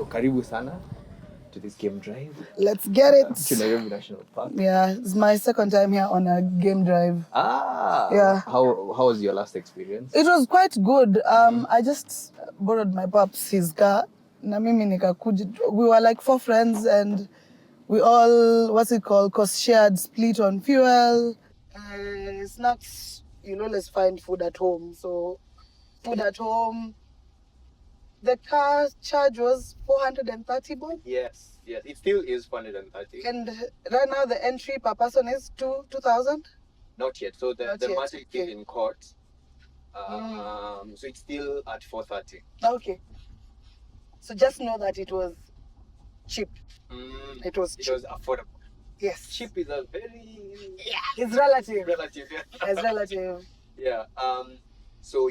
So karibu sana to this game drive. Let's get it. To Nairobi National Park. Yeah, it's my second time here on a game drive. Yeah. How was your last experience? It was quite good. I just borrowed my pops his car. Na mimi nikakuja. We were like 4 friends and we all, shared, split on fuel. Snacks, let's find food at home. So food at home. The car charge was 430 bob. Yes, it still is 430. And right now the entry per person is 2,000? Not yet. So the matter is still in court. So it's still at 430. Okay. So just know that it was cheap. It was affordable. Yes. Cheap is a very... Yeah, it's relative. Relative, yeah. It's relative. Yeah. So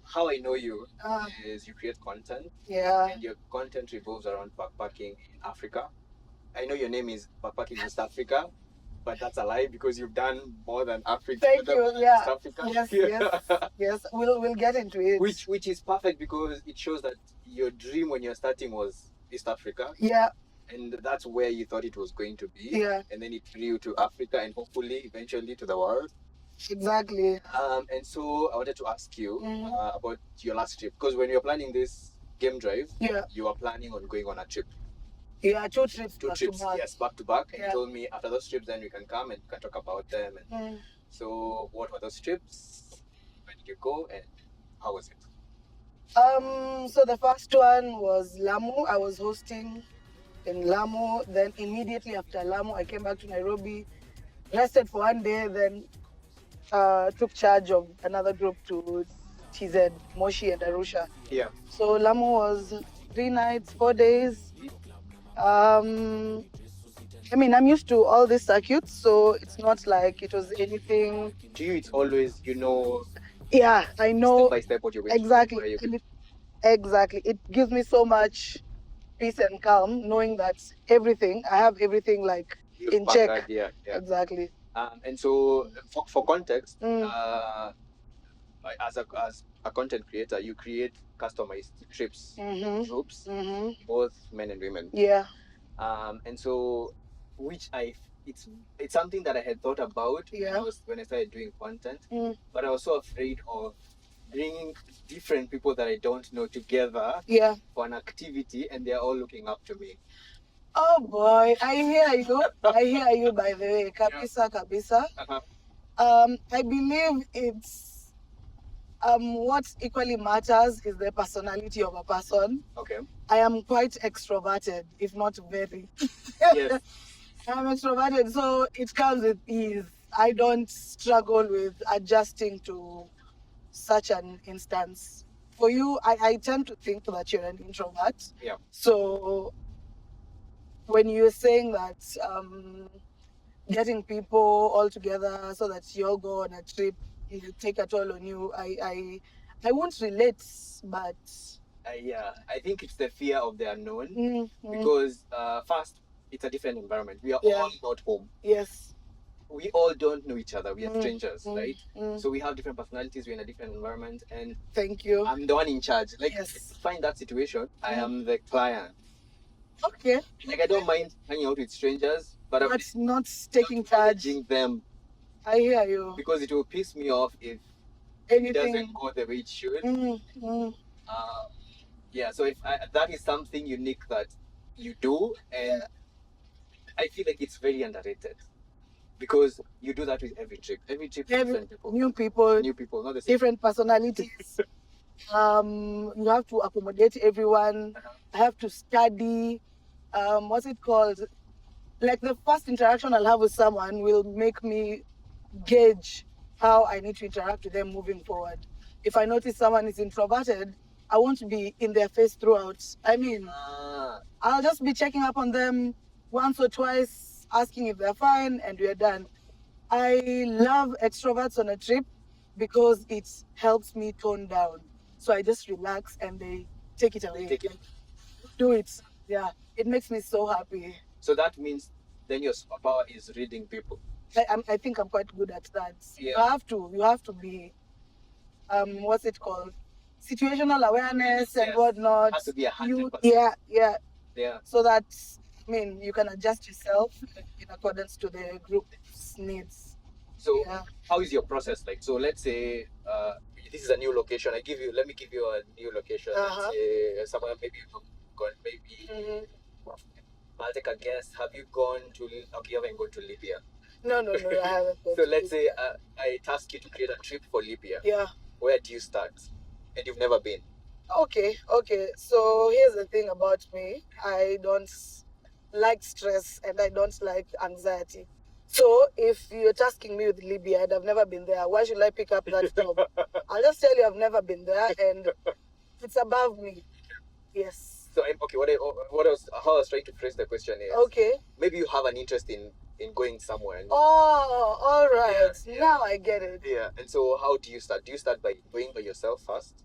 how I know you is you create content. Yeah. And your content revolves around backpacking in Africa. I know your name is Backpacking East Africa, but that's a lie because you've done more than Africa. Thank you. Yeah. East Africa. Yes. We'll get into it. Which is perfect because it shows that your dream when you're starting was East Africa. Yeah. And that's where you thought it was going to be. Yeah. And then it grew to Africa and hopefully eventually to the world. Exactly. And so I wanted to ask you about your last trip because when you're planning this game drive, you are planning on going on a trip. Yeah, 2 trips. Yes, back to back. And you told me after those trips, then we can come and we can talk about them. And so, what were those trips? Where did you go, and how was it? So the first one was Lamu. I was hosting in Lamu. Then immediately after Lamu, I came back to Nairobi, rested for 1 day, then took charge of another group to TZ, Moshi and Arusha. Yeah. So Lamu was 3 nights, 4 days. I'm used to all these circuits, so it's not like it was anything. To you, it's always, Yeah, I know. Step by step what you're going exactly. to do. Exactly. It gives me so much peace and calm knowing that I have everything like in check. Yeah. Exactly. And so, for context, as a content creator, you create customized trips, groups, both men and women. Yeah. And so, it's something that I had thought about when I started doing content, but I was so afraid of bringing different people that I don't know together for an activity, and they're all looking up to me. Oh boy, I hear you. By the way, kabisa. I believe it's what equally matters is the personality of a person. Okay. I am quite extroverted, if not very. Yes. I'm extroverted, so it comes with ease. I don't struggle with adjusting to such an instance. For you, I tend to think that you're an introvert. Yeah. So when you're saying that getting people all together so that you all go on a trip, you take a toll on you, I won't relate, but... I think it's the fear of the unknown because first, it's a different environment. We are all not home. Yes. We all don't know each other. We are strangers, right? So we have different personalities. We're in a different environment. And thank you. I'm the one in charge. Find that situation. I am the client. Okay. I don't mind hanging out with strangers, but I'm not taking charge. Them. I hear you. Because it will piss me off if anything doesn't go the way it should. So if that is something unique that you do, and I feel like it's very underrated because you do that with every trip. Every trip, different people. New people, not the same. Different personalities. You have to accommodate everyone. I have to study. What's it called? Like the first interaction I'll have with someone will make me gauge how I need to interact with them moving forward. If I notice someone is introverted, I won't be in their face throughout. I'll just be checking up on them once or twice, asking if they're fine, and we're done. I love extroverts on a trip because it helps me tone down. So I just relax and they take it away. Do it. Yeah, it makes me so happy. So that means then your superpower is reading people. I think I'm quite good at that. Yeah. You have to be, what's it called? situational awareness and whatnot. Has to be 100%. Yeah. So that, I mean, you can adjust yourself in accordance to the group's needs. So how is your process like? So let's say this is a new location. Let me give you a new location. Let's say somewhere maybe you've gone, maybe I'll take a guess. Have you gone to? Okay, you haven't gone to Libya. No, I haven't. So let's say I task you to create a trip for Libya. Yeah. Where do you start? And you've never been. Okay. So here's the thing about me. I don't like stress and I don't like anxiety. So if you're tasking me with Libya and I've never been there, why should I pick up that job? I'll just tell you I've never been there and it's above me. Yes. So okay, what else? How I was trying to phrase the question is, okay, maybe you have an interest in going somewhere. Oh, all right. Yeah. Now I get it. Yeah. And so how do you start? Do you start by going by yourself first?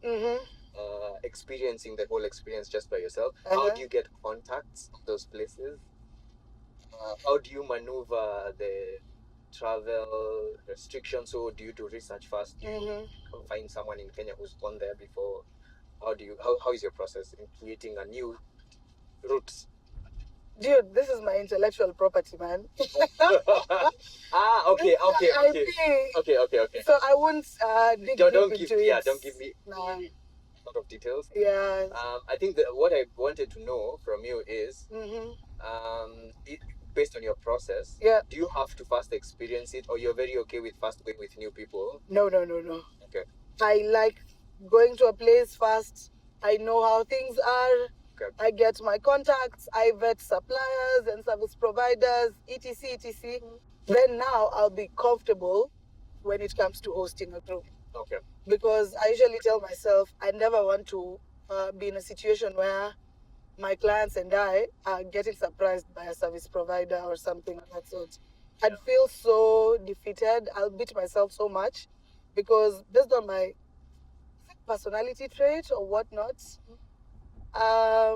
Experiencing the whole experience just by yourself? How do you get contacts of those places? How do you maneuver the travel restrictions? So do you do research first? Do you find someone in Kenya who's gone there before? How is your process in creating a new route? Dude, this is my intellectual property, man. Okay. So I won't dig don't deep give into it. Don't give me a lot of details. Yeah. I think that what I wanted to know from you is, based on your process, do you have to first experience it, or you're very okay with first going with new people? No. Okay. I like going to a place first. I know how things are. Okay. I get my contacts. I vet suppliers and service providers, etc. Then now I'll be comfortable when it comes to hosting a group. Okay. Because I usually tell myself I never want to be in a situation where my clients and I are getting surprised by a service provider or something of that sort. I'd feel so defeated. I'll beat myself so much because based on my personality trait or whatnot, I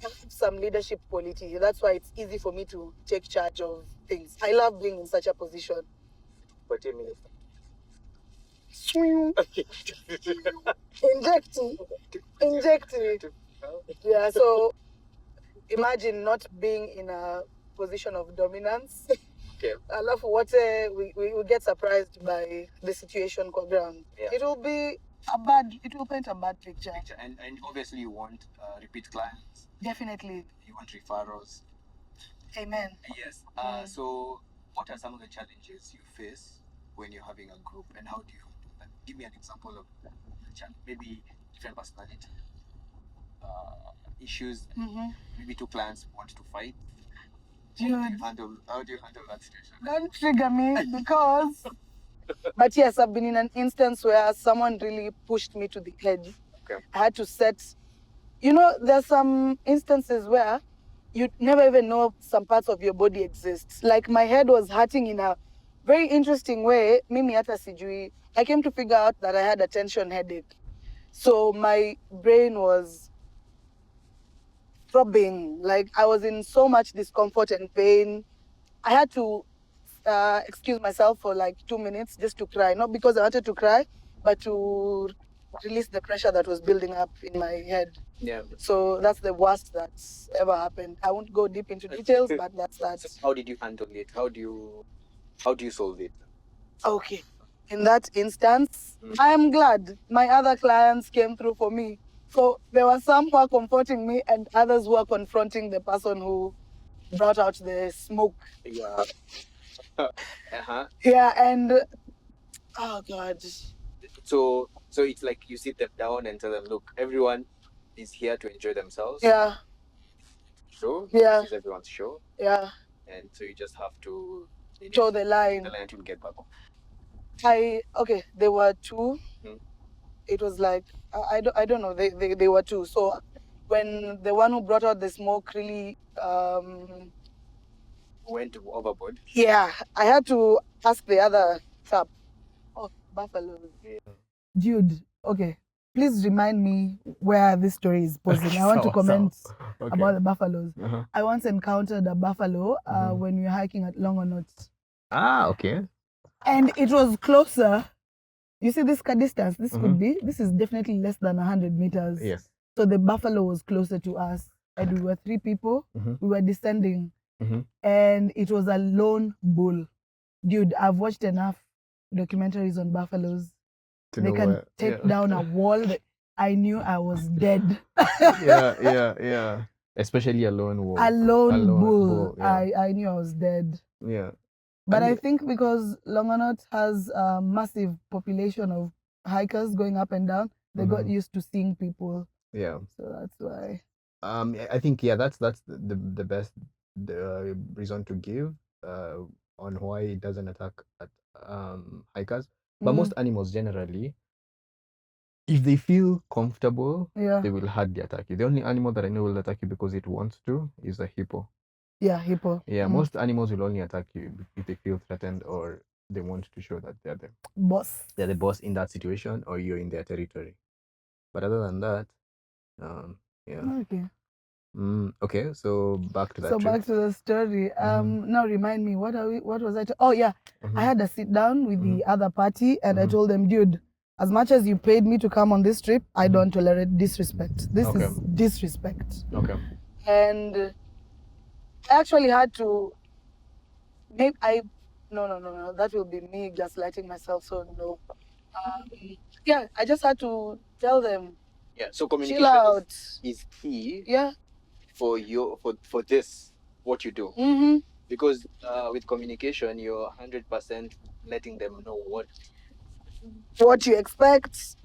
have some leadership quality. That's why it's easy for me to take charge of things. I love being in such a position. 40 minutes. Injecting. Yeah, so imagine not being in a position of dominance. Okay. I love what we get surprised by the situation on ground. Yeah. It will paint a bad picture. And obviously you want repeat clients. Definitely. You want referrals. Amen. Yes. So what are some of the challenges you face when you're having a group, and how do you do that? Give me an example of the challenge. Maybe different personality issues. Maybe two clients want to fight. How do you handle that situation? Don't trigger me because... But yes, I've been in an instance where someone really pushed me to the edge. Okay. I had to set... there's some instances where you never even know some parts of your body exist. Like my head was hurting in a very interesting way. Mimi hata sijui. I came to figure out that I had a tension headache. So my brain was throbbing. Like I was in so much discomfort and pain. I had to excuse myself for like 2 minutes just to cry. Not because I wanted to cry, but to release the pressure that was building up in my head. Yeah. So that's the worst that's ever happened. I won't go deep into details, but that's that. So how did you handle it? How do you solve it? Okay. In that instance, I am glad my other clients came through for me. So there were some who are comforting me and others who are confronting the person who brought out the smoke. Yeah. Yeah, and oh God. So it's like you sit them down and tell them, look, everyone is here to enjoy themselves. Yeah. Show. Yeah. This is everyone's show. Yeah. And so you just have to show the line. The line to get back. There were two. It was like I don't know. They were two. So when the one who brought out the smoke really went overboard. Yeah, I had to ask the other chap. Oh, buffalo. Yeah. Dude, okay. Please remind me where this story is posing. I want to comment about the buffaloes. I once encountered a buffalo when we were hiking at Longonot. Okay. And it was closer You see this distance, this is definitely less than 100 meters. Yes. So the buffalo was closer to us, and we were 3 people. We were descending, and it was a lone bull. Dude, I've watched enough documentaries on buffaloes. They can take down a wall. I knew I was dead. yeah. Especially a lone wolf. A lone bull. Yeah. I knew I was dead. Yeah. But I think because Longonot has a massive population of hikers going up and down, they got used to seeing people. Yeah. So that's why. I think that's the best reason to give on why it doesn't attack at hikers. But most animals generally, if they feel comfortable, they will hardly attack you. The only animal that I know will attack you because it wants to is a hippo. Yeah, hippo. Yeah, most animals will only attack you if they feel threatened or they want to show that they're the boss. They're the boss in that situation, or you're in their territory. But other than that, yeah. Okay. Okay, so back to that. So trip. Back to the story. Now remind me, what was I? Oh yeah, I had a sit down with the other party, and I told them, dude, as much as you paid me to come on this trip, I don't tolerate disrespect. This is disrespect. Okay. And I actually had to. Maybe no. That will be me gaslighting myself. So no. Yeah, I just had to tell them. Yeah. So communication is key. Yeah. For this, what you do. Because with communication, you're 100% letting them know what you expect.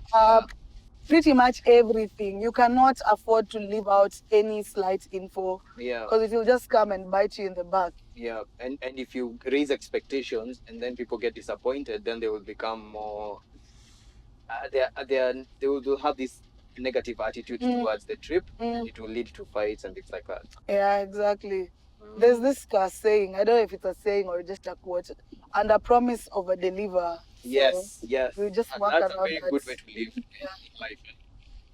Pretty much everything. You cannot afford to leave out any slight info. Yeah. Because it will just come and bite you in the back. Yeah. And if you raise expectations and then people get disappointed, then they will become more. They will have this negative attitude towards the trip. It will lead to fights and things like that. Yeah, exactly. There's this saying, I don't know if it's a saying or just a quote, under promise over deliver. Yes. We just and work that's around a very good way to live in life.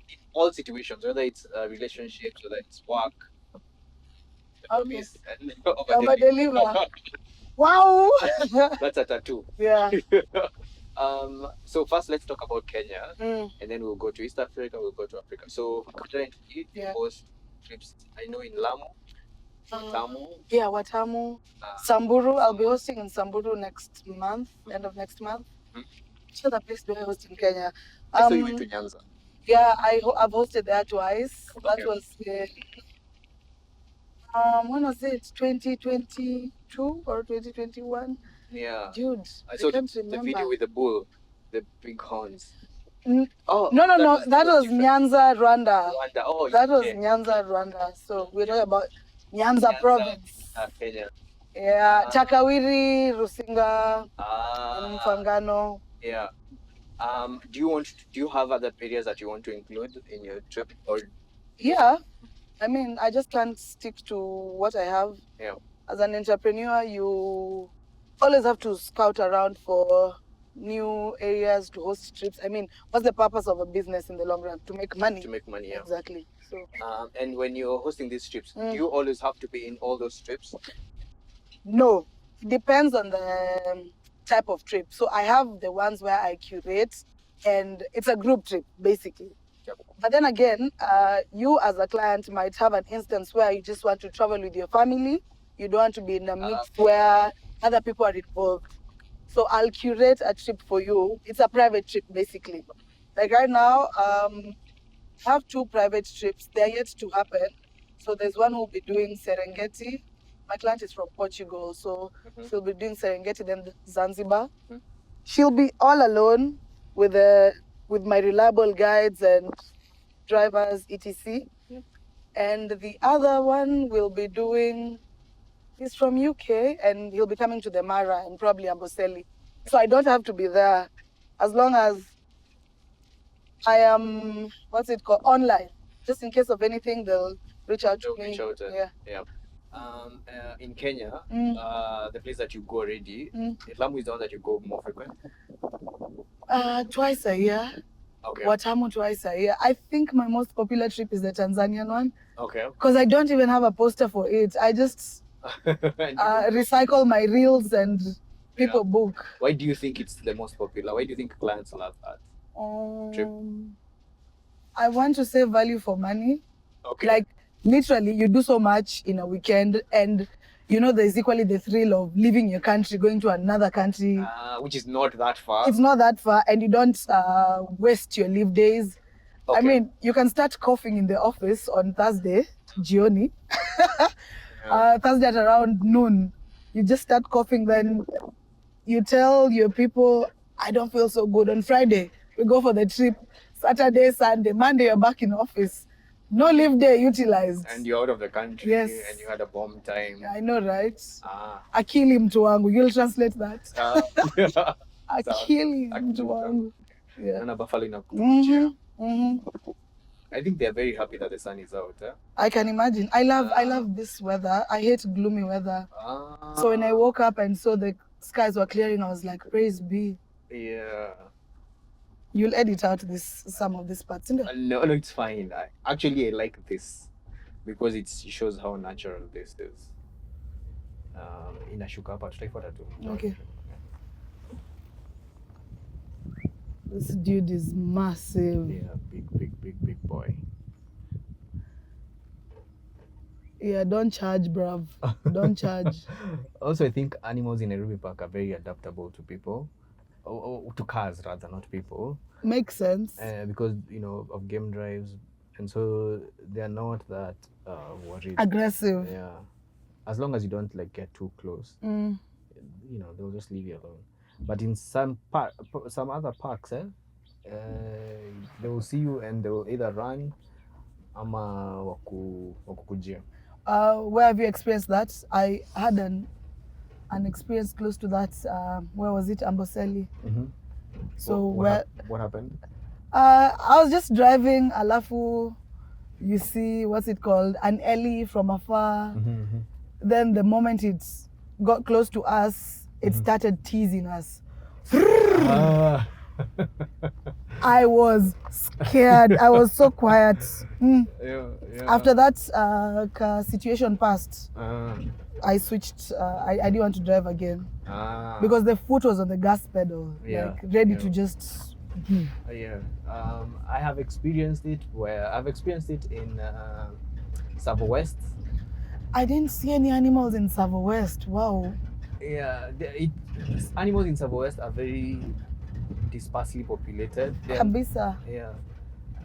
In all situations, whether it's relationships, whether it's work. Over deliver. Wow. That's a tattoo. Yeah. So first, let's talk about Kenya, and then we'll go to East Africa. We'll go to Africa. So currently, most trips I know in Lamu, Watamu. Yeah, Watamu, Samburu. I'll be hosting in Samburu next month, end of next month. Which other place do I host in Kenya? I saw you went to Nyanza. Yeah, I've hosted there twice. Okay. That was when was it? 2022 or 2021? Yeah. Dude, I saw the video with the bull, the big horns. No. That was Nyanza, Rwanda. Oh, that was Nyanza, Rwanda. So we're talking about Nyanza province. Kenya. Yeah, Chakawiri, Rusinga, Mfangano. Yeah. Do you have other areas that you want to include in your trip, or? Yeah. I mean, I just can't stick to what I have. Yeah. As an entrepreneur, you always have to scout around for new areas to host trips. I mean, what's the purpose of a business in the long run? To make money. To make money, yeah. Exactly. So. And when you're hosting these trips, do you always have to be in all those trips? No. It depends on the type of trip. So I have the ones where I curate, and it's a group trip, basically. But then again, you as a client might have an instance where you just want to travel with your family. You don't want to be in a mix where other people are involved. So I'll curate a trip for you. It's a private trip, basically. Like right now, I have 2 private trips. They're yet to happen. So there's one who'll be doing Serengeti. My client is from Portugal, so she'll be doing Serengeti, then Zanzibar. She'll be all alone with my reliable guides and drivers, etc. And the other one will be doing, he's from UK, and he'll be coming to the Mara and probably Amboseli. So I don't have to be there as long as I am, online. Just in case of anything, they'll reach out to me. Yeah. In Kenya, the place that you go already, Lamu is the one that you go more frequent? Twice a year. Okay. Watamu twice a year. I think my most popular trip is the Tanzanian one. Okay. Because I don't even have a poster for it. I just recycle my reels and People book. Why do you think it's the most popular? Why do you think clients love that trip? I want to save value for money. Okay. Like literally, you do so much in a weekend, and you know there's equally the thrill of leaving your country, going to another country, which is not that far. It's not that far, and you don't waste your leave days. Okay. I mean, you can start coughing in the office on Thursday, Gioni. Thursday at around noon, you just start coughing. Then you tell your people, I don't feel so good. On Friday, we go for the trip. Saturday, Sunday, Monday, you're back in office. No leave day utilized. And you're out of the country. Yes. And you had a bomb time. I know, right? Akili mtu wangu. You'll translate that. Yeah. Akili mtu wangu. Yeah. I think they're very happy that the sun is out. I can imagine. I love this weather. I hate gloomy weather. So when I woke up and saw the skies were clearing, I was like, praise be. Yeah. You'll edit out some of these parts. No, it's fine. I like this because it shows how natural this is. Inashuka hapa tutaifuata tu. Okay. This dude is massive. Yeah, big boy. Yeah, don't charge, bruv. Don't charge. Also, I think animals in Nairobi Park are very adaptable to people. To cars rather, not people. Makes sense. Because, of game drives. And so they are not that worried. Aggressive. Yeah. As long as you don't get too close, they'll just leave you alone. But in some other parks, they will see you and they will either run ama wakukujia. Where have you experienced that? I had an experience close to that. Where was it? Amboseli. Mm-hmm. So what happened? I was just driving. Alafu, you see what's it called? An Ellie from afar. Mm-hmm. Then the moment it got close to us, it started teasing us. I was scared. I was so quiet. Yeah. After that situation passed, I switched. I didn't want to drive again because the foot was on the gas pedal, ready to just. Yeah. I have experienced it in Savo West. I didn't see any animals in Savo West. Wow. Yeah, animals in Savo West are very dispersely populated. Kabisa. Yeah.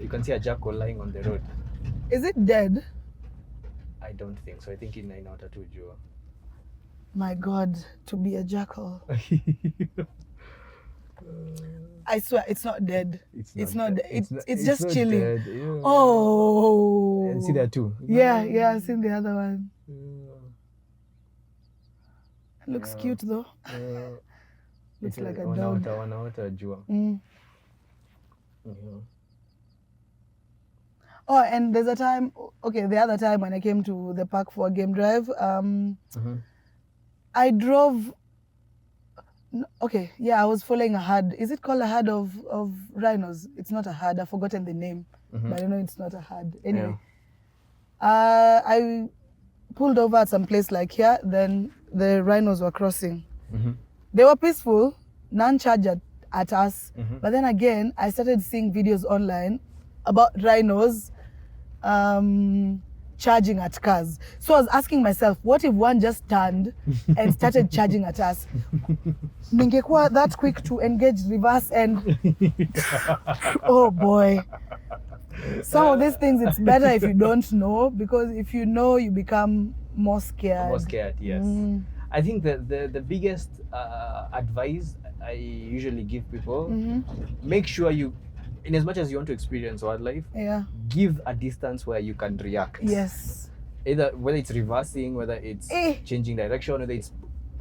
You can see a jackal lying on the road. Is it dead? I don't think so. I think in Nainota too, Joe. My God, to be a jackal. I swear, it's not dead. It's not dead. It's just not chilling. Dead. Yeah. Oh. And see there too. Yeah, I've seen the other one. Looks cute though. Looks like a dog. Wanaota jua. Oh, and there's a time, the other time when I came to the park for a game drive, I drove, I was following a herd. Is it called a herd of rhinos? It's not a herd, I've forgotten the name, but I know it's not a herd. Anyway, I pulled over at some place like here, then the rhinos were crossing. They were peaceful, none charged at us, but then again, I started seeing videos online about rhinos charging at cars. So I was asking myself, what if one just turned and started charging at us? Ningekuwa that quick to engage reverse and oh boy. Some of these things, it's better if you don't know, because if you know, you become more scared. More scared, yes. I think the biggest advice I usually give people, make sure you, in as much as you want to experience wildlife, give a distance where you can react. Yes. Either whether it's reversing, whether it's changing direction, whether it's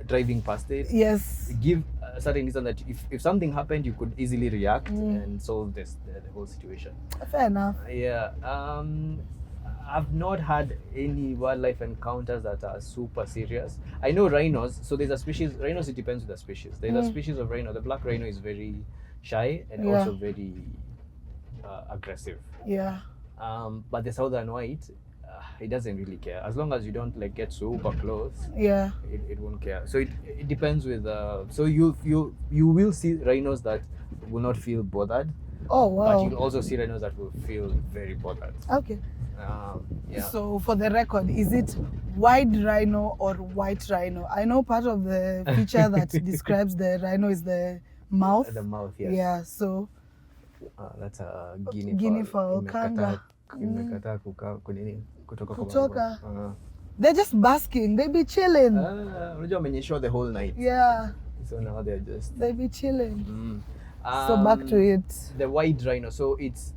driving past it. Yes. Give a certain distance that if something happened, you could easily react and solve the whole situation. Fair enough. Yeah. I've not had any wildlife encounters that are super serious. I know rhinos, so there's a species, rhinos, it depends on the species. There's a species of rhino, the black rhino is very shy and also very aggressive. Yeah. But the southern white, it doesn't really care as long as you don't like get super close. Yeah. It won't care. So it depends with so you will see rhinos that will not feel bothered. Oh wow. But you'll also see rhinos that will feel very bothered. Okay. Yeah. So for the record, is it white rhino or white rhino? I know part of the feature that describes the rhino is the mouth. The mouth, yes. Yeah. So that's a guinea fowl. Kanga. Kutoka. They're just basking. They be chilling. Unajua wamenyeshewa the whole night. Yeah. So now they be chilling. So back to it. The white rhino. So it's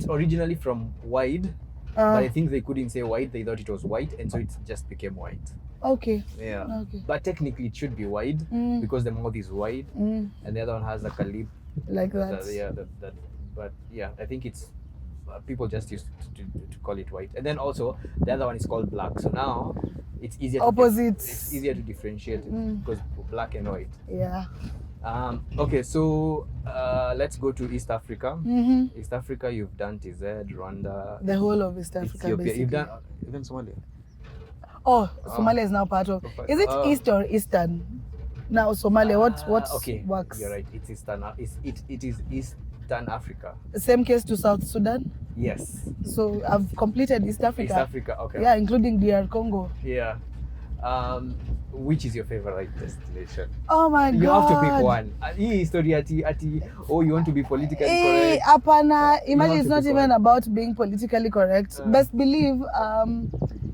originally from wide, but I think they couldn't say white. They thought it was white, and so it just became white. Okay. Yeah. Okay. But technically, it should be wide because the mouth is wide, and the other one has like a lip. Like that. But yeah, I think it's people just used to call it white, and then also the other one is called black. So now it's easier. Opposites. It's easier to differentiate it because black and white. Yeah. Okay, so let's go to East Africa. East Africa, you've done TZ, Rwanda, the whole of East Africa. Ethiopia. Basically. You've done even Somalia. Oh, Somalia is now part of. Is it East or Eastern? Now Somalia, what okay, works? You're right. It's Eastern. It is Eastern Africa. Same case to South Sudan. Yes. So I've completed East Africa. East Africa, okay. Yeah, including DR Congo. Yeah. Which is your favorite destination? Oh my God. You have to pick one. Hii story ati, oh, you want to be politically correct. Apana, imagine it's not even about being politically correct. Best believe,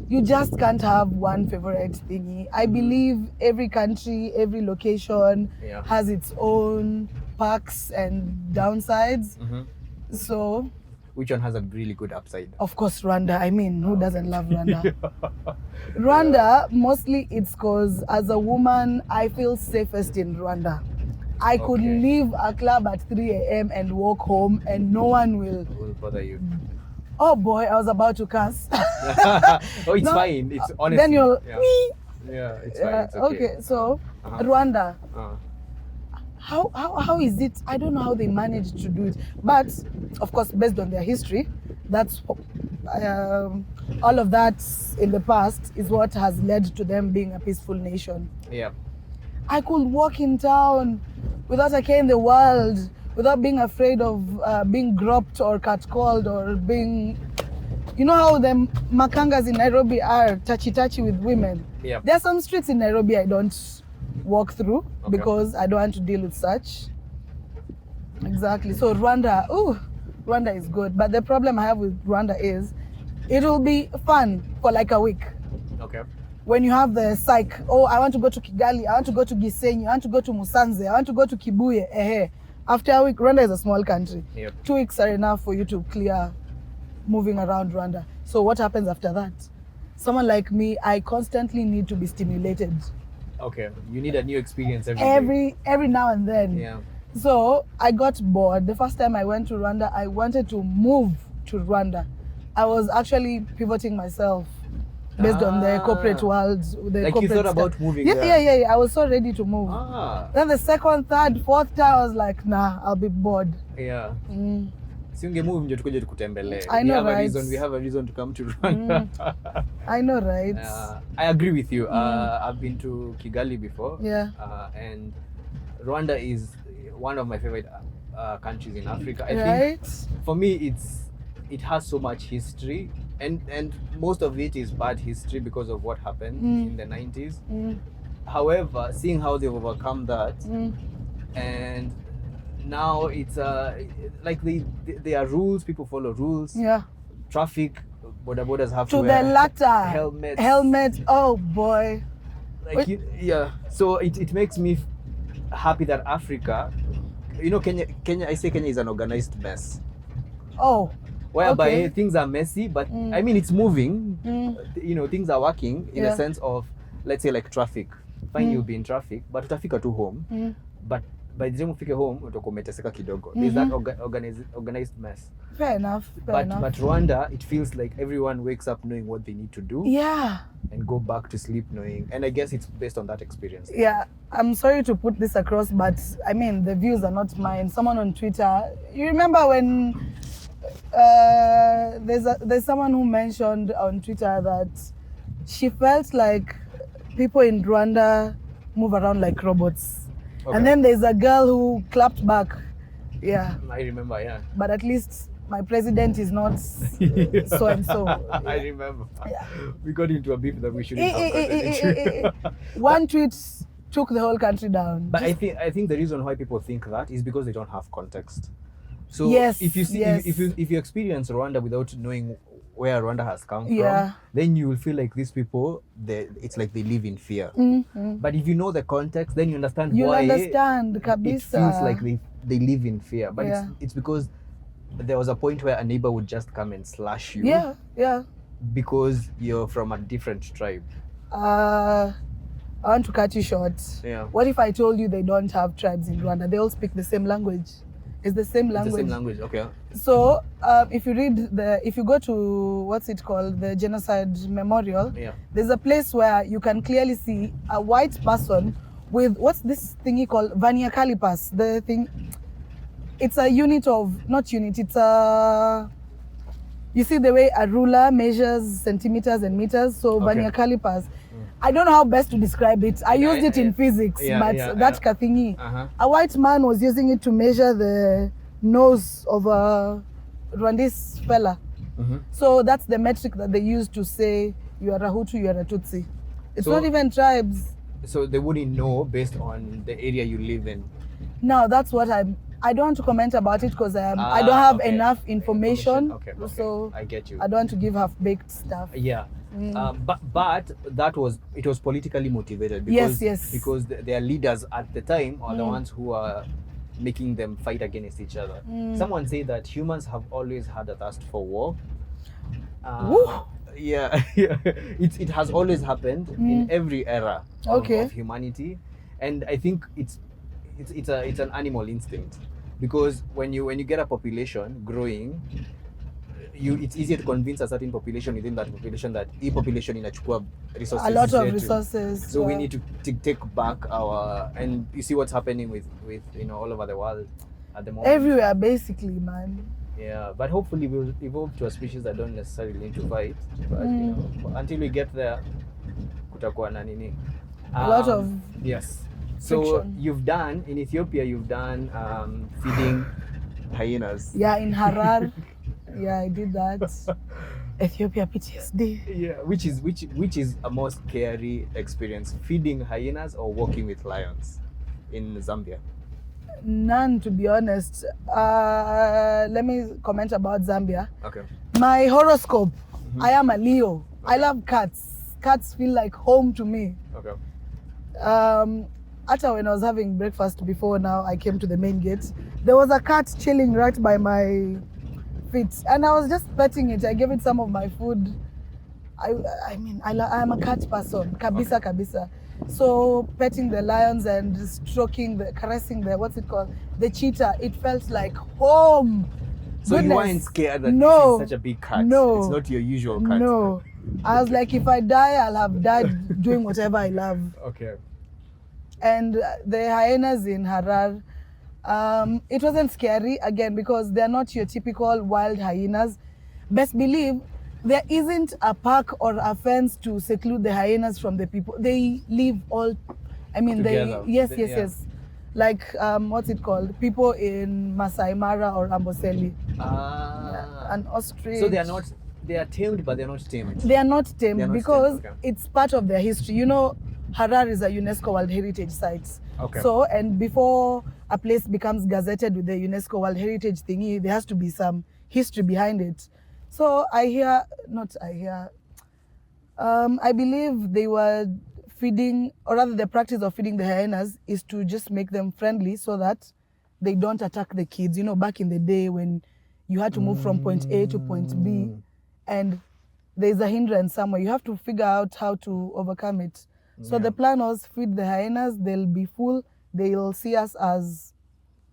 you just can't have one favorite thingy. I believe every country, every location has its own perks and downsides. So which one has a really good upside? Of course, Rwanda. I mean, who doesn't love Rwanda? Rwanda, mostly it's because as a woman, I feel safest in Rwanda. I could leave a club at 3 a.m. and walk home and no one will bother you. Oh boy, I was about to curse. Oh, it's fine. It's honestly. Then you'll yeah, it's fine. It's okay. So Rwanda. How is it? I don't know how they managed to do it, but of course, based on their history, that's all of that in the past is what has led to them being a peaceful nation. Yeah. I could walk in town without a care in the world, without being afraid of being groped or catcalled or being, you know how the makangas in Nairobi are touchy with women. Yeah. There are some streets in Nairobi I don't walk through because I don't want to deal with such. Exactly. So Rwanda is good, but the problem I have with Rwanda is it will be fun for like a week. Okay. When you have the psych, oh, I want to go to Kigali, I want to go to Gisenyi, I want to go to Musanze, I want to go to Kibuye. After a week, Rwanda is a small country. Yep. 2 weeks are enough for you to clear moving around Rwanda. So what happens after that? Someone like me, I constantly need to be stimulated. Okay, you need a new experience every now and then. Yeah. So I got bored. The first time I went to Rwanda, I wanted to move to Rwanda. I was actually pivoting myself based on the corporate world. Like you thought about moving yeah, there? Yeah. I was so ready to move. Then the second, third, fourth time, I was like, nah, I'll be bored. Yeah. Si ungemove ndio tukuje tukutembelee. I know, We have a reason to come to Rwanda. I know, right? I agree with you. I've been to Kigali before. Yeah. And Rwanda is one of my favorite countries in Africa. I think for me it has so much history and most of it is bad history because of what happened in the 90s. However, seeing how they've overcome that and now it's like there are rules, people follow rules. Yeah. Traffic, borders have to to wear the latter helmets. Oh boy. Like so it makes me happy that Africa, you know, Kenya I say Kenya is an organized mess. Oh. Whereby things are messy, but I mean it's moving. You know, things are working in a sense of, let's say, like traffic. Fine, you'll be in traffic, but utafika to home. But by the time ufike home, utakuwa umeteseka kidogo. There's that organized mess. Fair enough. But Rwanda, it feels like everyone wakes up knowing what they need to do. Yeah. And go back to sleep knowing. And I guess it's based on that experience. Yeah. I'm sorry to put this across, but I mean, the views are not mine. Someone on Twitter, you remember when there's someone who mentioned on Twitter that she felt like people in Rwanda move around like robots. Okay. And then there's a girl who clapped back. Yeah. I remember, yeah. But at least my president is not so and so. Yeah. I remember. Yeah. We got into a beef that we shouldn't have. One tweet took the whole country down. But I think the reason why people think that is because they don't have context. So yes, if you see yes. if you experience Rwanda without knowing where Rwanda has come yeah. from, then you will feel like these people, it's like they live in fear. Mm-hmm. But if you know the context, then you understand You'll why understand, it feels like they live in fear. But yeah. it's because there was a point where a neighbor would just come and slash you. Yeah, yeah. Because you're from a different tribe. I want to cut you short. Yeah. What if I told you they don't have tribes in Rwanda? They all speak the same language. It's the same language. It's the same language, okay. So if you go to what's it called, the Genocide Memorial, yeah. There's a place where you can clearly see a white person with what's this thingy called vernier calipers. The thing, it's a unit of it's a. You see the way a ruler measures centimeters and meters. So okay. vernier calipers. I don't know how best to describe it. I used it in physics, but that kathingi. A white man was using it to measure the nose of a Rwandese fella. Mm-hmm. So that's the metric that they use to say you are a Hutu, you are a Tutsi. It's not even tribes. So they wouldn't know based on the area you live in. No, that's what I don't want to comment about it because I don't have enough information. Okay. So I get you. I don't want to give half-baked stuff. Yeah. But it was politically motivated because their leaders at the time are the ones who are making them fight against each other. Someone said that humans have always had a thirst for war. Yeah, it has always happened in every era of humanity, and I think it's an animal instinct, because when you get a population growing, it's easier to convince a certain population within that population that population inachukua resources. A lot of resources. So we need to take back and you see what's happening with all over the world at the moment. Everywhere, basically, man. Yeah, but hopefully we'll evolve to a species that don't necessarily need to fight. But until we get there, kutakuwa na nini. A lot of yes. So friction. In Ethiopia, you've done feeding hyenas. Yeah, in Harar. Yeah, I did that. Ethiopia PTSD. Yeah, which is a more scary experience, feeding hyenas or walking with lions in Zambia? None, to be honest. Let me comment about Zambia. Okay. My horoscope, I am a Leo. Okay. I love cats. Cats feel like home to me. Okay. After when I was having breakfast before now I came to the main gate, there was a cat chilling right by my feet, and I was just petting it. I gave it some of my food. I mean, I'm a cat person, kabisa kabisa. So petting the lions and caressing what's it called, the cheetah, it felt like home. So you weren't scared that this is such a big cat? No. It's not your usual cat? No. I was like, if I die, I'll have died doing whatever I love. Okay. And the hyenas in Harar, it wasn't scary, again, because they're not your typical wild hyenas. Best believe there isn't a park or a fence to seclude the hyenas from the people. They live all, I mean, together. Yes. Like, what's it called? People in Masai Mara or Amboseli. An ostrich. So they are tamed, but they're not tamed. They are not tamed because it's part of their history. You know, Harar is a UNESCO World Heritage Site. Okay. So, and before a place becomes gazetted with the UNESCO World Heritage thingy, there has to be some history behind it. So I believe they were feeding, or rather the practice of feeding the hyenas is to just make them friendly so that they don't attack the kids. You know, back in the day when you had to move from point A to point B and there's a hindrance somewhere, you have to figure out how to overcome it. So the plan was feed the hyenas, they'll be full, they'll see us as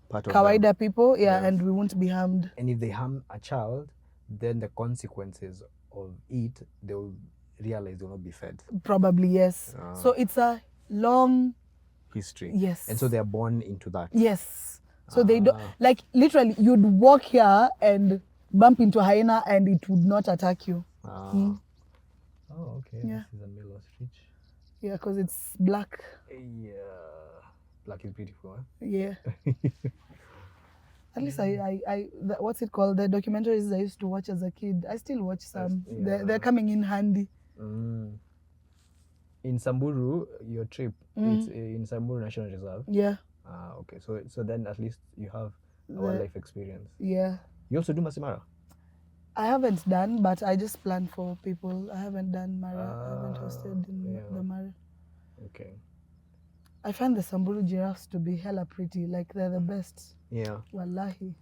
part of kawaida people, and we won't be harmed. And if they harm a child, then the consequences of it, they'll realize they'll not be fed. Probably, yes. So it's a long history. Yes. And so they're born into that. Yes. So they don't, like, literally, you'd walk here and bump into a hyena and it would not attack you. Oh, okay. Yeah. This is a male ostrich. Yeah, because it's black. Yeah. Black is beautiful, huh? Yeah. At least what's it called? The documentaries I used to watch as a kid. I still watch some. Yeah. They're coming in handy. In Samburu, your trip, it's in Samburu National Reserve. Yeah. Okay. So then at least you have a wildlife experience. Yeah. You also do Masimara? I haven't done, but I just plan for people. I haven't done Mara. I haven't hosted in the Mara. Okay. I find the Samburu giraffes to be hella pretty. Like they're the best. Yeah. Wallahi.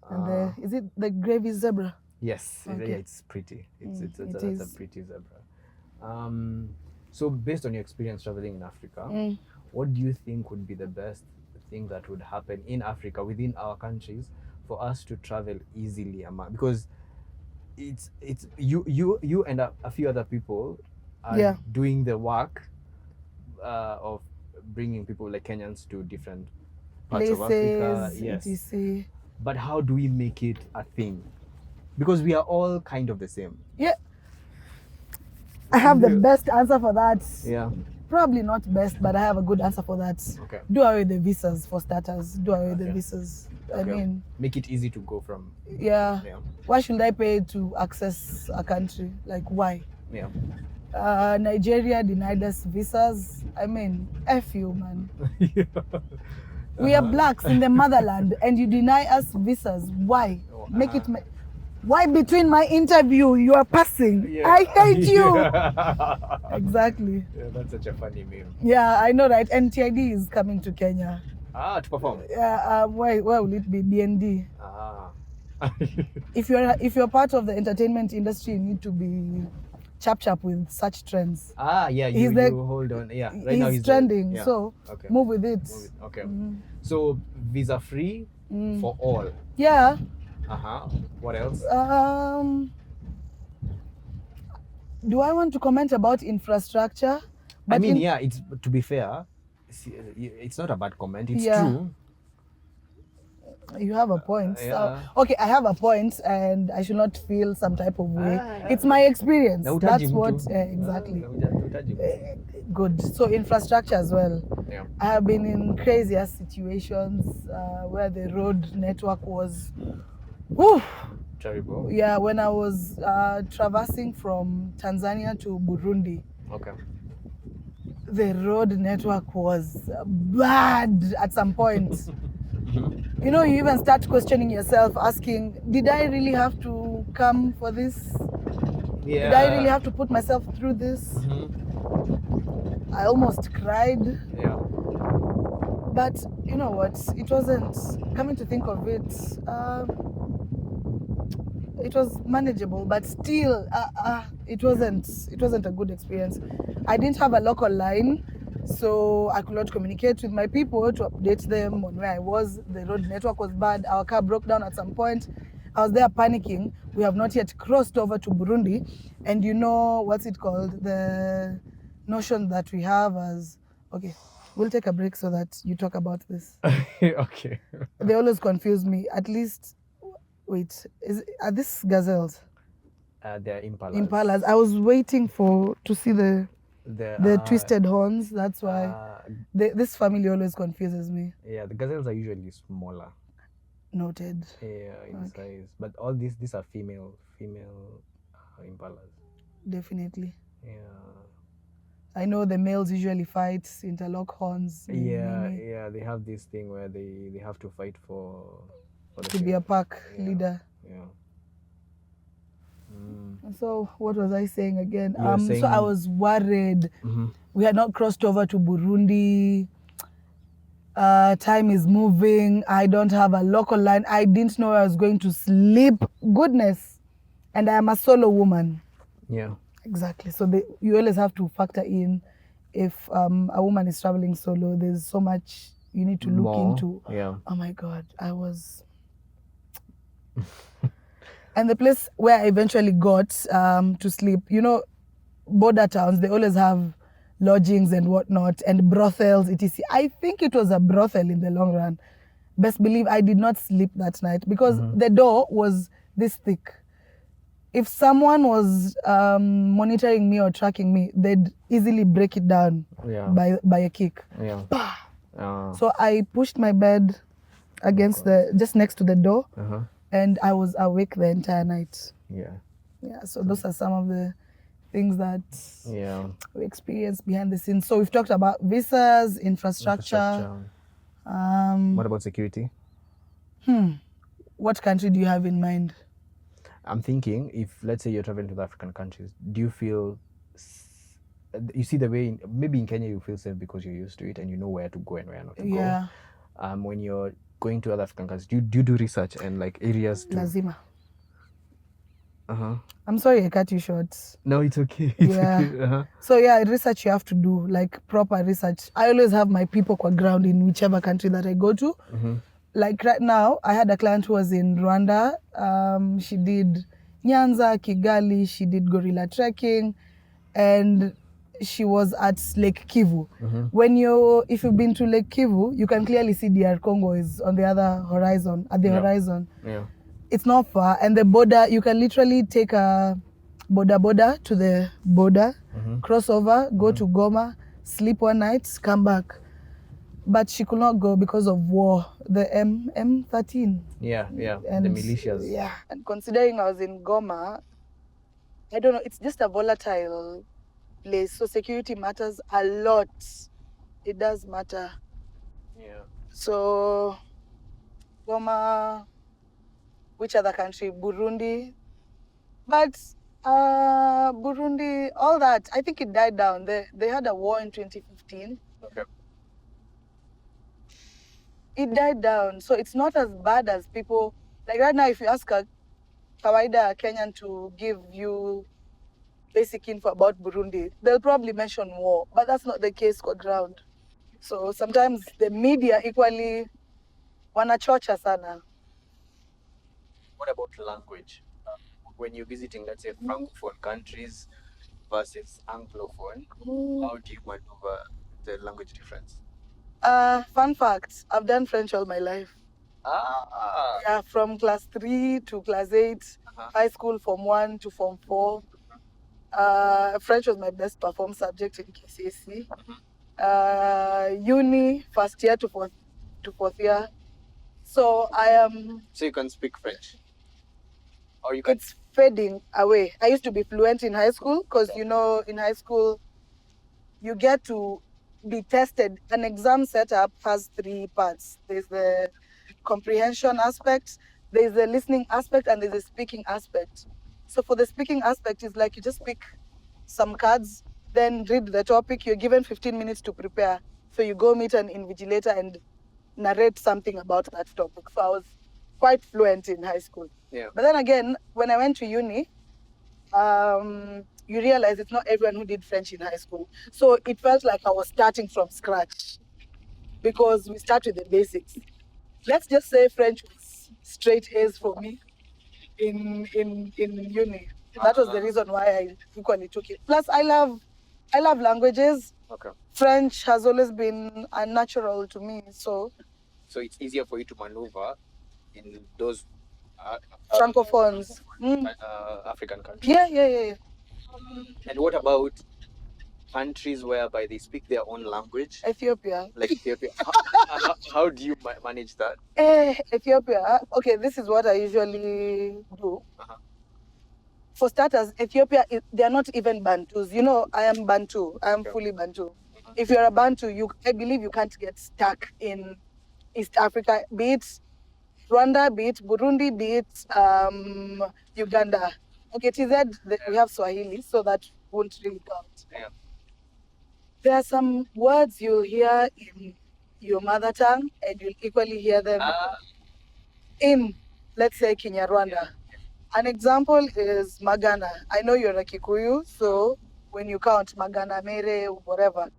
And is it the gravy zebra? Yes. Okay. Yeah, it's pretty. It's it a pretty zebra. So based on your experience traveling in Africa, what do you think would be the best thing that would happen in Africa within our countries for us to travel easily because it's you and a few other people are doing the work of bringing people like Kenyans to different parts of Africa. Yes. etc. But how do we make it a thing? Because we are all kind of the same. Yeah. I have the best answer for that. Yeah. Probably not best, but I have a good answer for that. Okay. Do away with the visas for starters. Do away with the visas. Okay. I mean, make it easy to go from. Yeah. Why should I pay to access a country? Like why? Yeah. Nigeria denied us visas. I mean, F you, man. We are blacks in the motherland and you deny us visas. Why? Make it. Why between my interview you are passing? Yeah. I hate you. Exactly. Yeah, that's such a funny meme. Yeah, I know, right? NTID is coming to Kenya. To perform. Yeah. Where will it be? BND. If you're part of the entertainment industry, you need to be chap with such trends. Yeah. You hold on. Yeah. Right now he's trending. So move with it. Okay. So visa free for all. Yeah. What else? Do I want to comment about infrastructure? But it's to be fair, it's not a bad comment. It's true. You have a point. Okay, I have a point, and I should not feel some type of way. It's my experience. That's what exactly. Good. So infrastructure as well. Yeah. I have been in crazier situations where the road network was. Whew. Terrible. Yeah, when I was traversing from Tanzania to Burundi. Okay. The road network was bad at some point. You know, you even start questioning yourself, asking, did I really have to come for this? Yeah. Did I really have to put myself through this? I almost cried. Yeah. But you know what? It wasn't, coming to think of it, it was manageable, but still, it wasn't a good experience. I didn't have a local line, so I could not communicate with my people to update them on where I was. The road network was bad. Our car broke down at some point. I was there panicking. We have not yet crossed over to Burundi, and you know what's it called? The notion that we have as we'll take a break so that you talk about this. Okay. They always confuse me. At least. Wait, are these gazelles? They're impalas. Impalas. I was waiting to see the twisted horns. That's why this family always confuses me. Yeah, the gazelles are usually smaller. Noted. Yeah, in size. But all these are female impalas. Definitely. Yeah. I know the males usually fight, interlock horns. Yeah. They have this thing where they have to fight for to be a pack leader. Yeah. So what was I saying again? So I was worried. We had not crossed over to Burundi. Time is moving. I don't have a local line. I didn't know I was going to sleep. Goodness. And I am a solo woman. Yeah. Exactly. So you always have to factor in if a woman is traveling solo, there's so much you need to look into. Yeah. Oh my God. I was... And the place where I eventually got to sleep, you know, border towns, they always have lodgings and whatnot, and brothels, etc. I think it was a brothel in the long run. Best believe I did not sleep that night because the door was this thick. If someone was monitoring me or tracking me, they'd easily break it down by a kick. Yeah. So I pushed my bed against just next to the door, and I was awake the entire night. Yeah. So those are some of the things that we experienced behind the scenes. So we've talked about visas, infrastructure. What about security? What country do you have in mind? I'm thinking, if let's say you're traveling to the African countries, do you feel, you see the way, maybe in Kenya you feel safe because you're used to it and you know where to go and where not to go. When you're going to other African countries, do you do research and like areas to... Lazima. I'm sorry I cut you short. No, it's okay. So yeah, research you have to do, like proper research. I always have my people on ground in whichever country that I go to. Like right now, I had a client who was in Rwanda. She did Nyanza, Kigali, she did gorilla trekking, and she was at Lake Kivu. If you've been to Lake Kivu, you can clearly see DR Congo is on the other horizon, horizon. It's not far, and the border, you can literally take a border to the border, cross over, go to Goma, sleep one night, come back. But she could not go because of war, the M13. And the militias. Yeah, and considering I was in Goma, I don't know, it's just a volatile place, so security matters a lot. It does matter. So, Goma, which other country? Burundi. But Burundi, all that, I think it died down. They had a war in 2015. It died down, so it's not as bad as people, like right now if you ask a kawaida Kenyan to give you basic info about Burundi, they'll probably mention war, but that's not the case on ground. So sometimes the media equally wanachocha sana. What about language? When you're visiting, let's say, Francophone countries versus Anglophone, how do you maneuver the language difference? Fun fact, I've done French all my life. Yeah, from class 3 to class 8, high school from 1 to form 4. French was my best performed subject in KCSE. Uni, first year to fourth year. So I am... So you can speak French? Or you can... It's fading away. I used to be fluent in high school because, you know, in high school, you get to be tested. An exam setup has 3 parts. There's the comprehension aspect, there's the listening aspect, and there's the speaking aspect. So for the speaking aspect, it's like you just pick some cards, then read the topic. You're given 15 minutes to prepare. So you go meet an invigilator and narrate something about that topic. So I was quite fluent in high school. But then again, when I went to uni, you realize it's not everyone who did French in high school. So it felt like I was starting from scratch because we start with the basics. Let's just say French was straight A's for me in uni. That was the reason why I equally took it. Plus, I love languages. French has always been unnatural to me. So it's easier for you to maneuver in those Francophones. African countries. Yeah. And what about countries whereby they speak their own language? Ethiopia. Like Ethiopia. How do you manage that? Ethiopia. Okay, this is what I usually do. For starters, Ethiopia, they are not even Bantus. You know, I am Bantu. I am fully Bantu. If you're a Bantu, I believe you can't get stuck in East Africa, be it Rwanda, be it Burundi, be it Uganda. Okay, TZ, we have Swahili, so that won't really count. There are some words you'll hear in your mother tongue, and you'll equally hear them in, let's say, Kinyarwanda. An example is Magana. I know you're a Kikuyu, so when you count Magana, Mere, whatever.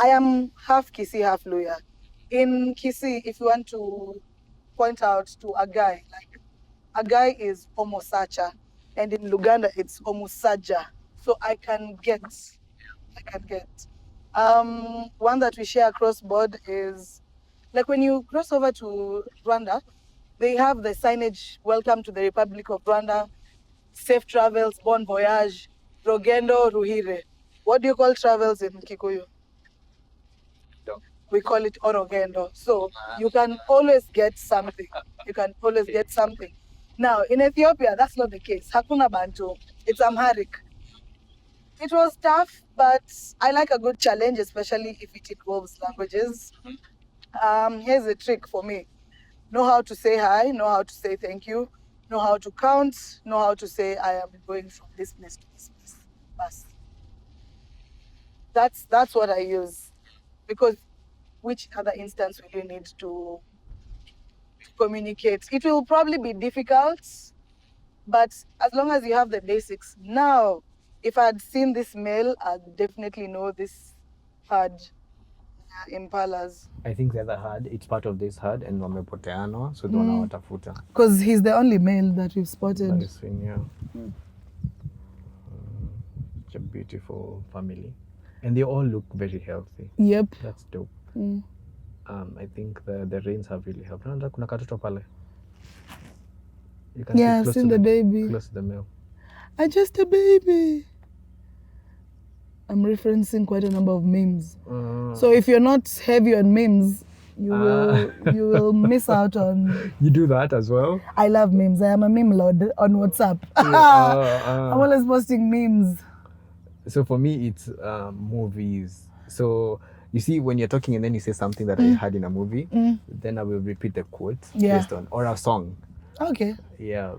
I am half Kisi, half Luya. In Kisi, if you want to point out to a guy, like a guy is Omosacha, and in Luganda it's Omusaja. So I can get. One that we share across board is like when you cross over to Rwanda, They have the signage, welcome to the Republic of Rwanda, safe travels, bon voyage, rogendo, ruhire. What do you call travels in Kikuyu? We call it orogendo. So you can always get something. You can always get something. Now, in Ethiopia, that's not the case. Hakuna Bantu. It's Amharic. It was tough, but I like a good challenge, especially if it involves languages. Here's a trick for me. Know how to say hi, know how to say thank you, know how to count, know how to say I am going from this place to this place. Bas. That's what I use. Because which other instance will you need to communicate? It will probably be difficult, but as long as you have the basics. Now, if I had seen this male, I'd definitely know this herd impalas. I think the other herd, it's part of this herd, and wamepoteano, so they wanawatafuta. Because he's the only male that we've spotted. That is Rheen, yeah. Such a beautiful family. And they all look very healthy. Yep. That's dope. I think the Rheens have really helped. Kuna katoto pale. You can yeah, I've seen the baby. Close to the male. I just a baby. I'm referencing quite a number of memes. So if you're not heavy on memes, you will miss out on. You do that as well? I love memes. I am a meme lord on WhatsApp. I'm always posting memes. So for me, it's movies. So you see, when you're talking and then you say something that I heard in a movie, then I will repeat the quote based on, or a song. Okay. Yeah.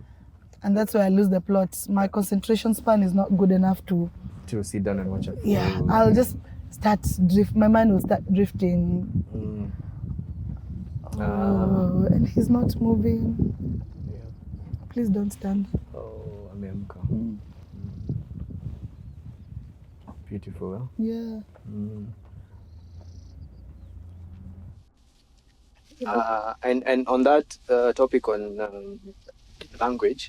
And that's where I lose the plot. My concentration span is not good enough to sit down and watch it. Yeah, I'll just start my mind will start drifting. And he's not moving. Yeah. Please don't stand. Oh, America. Beautiful, huh? Yeah. And on that topic on language,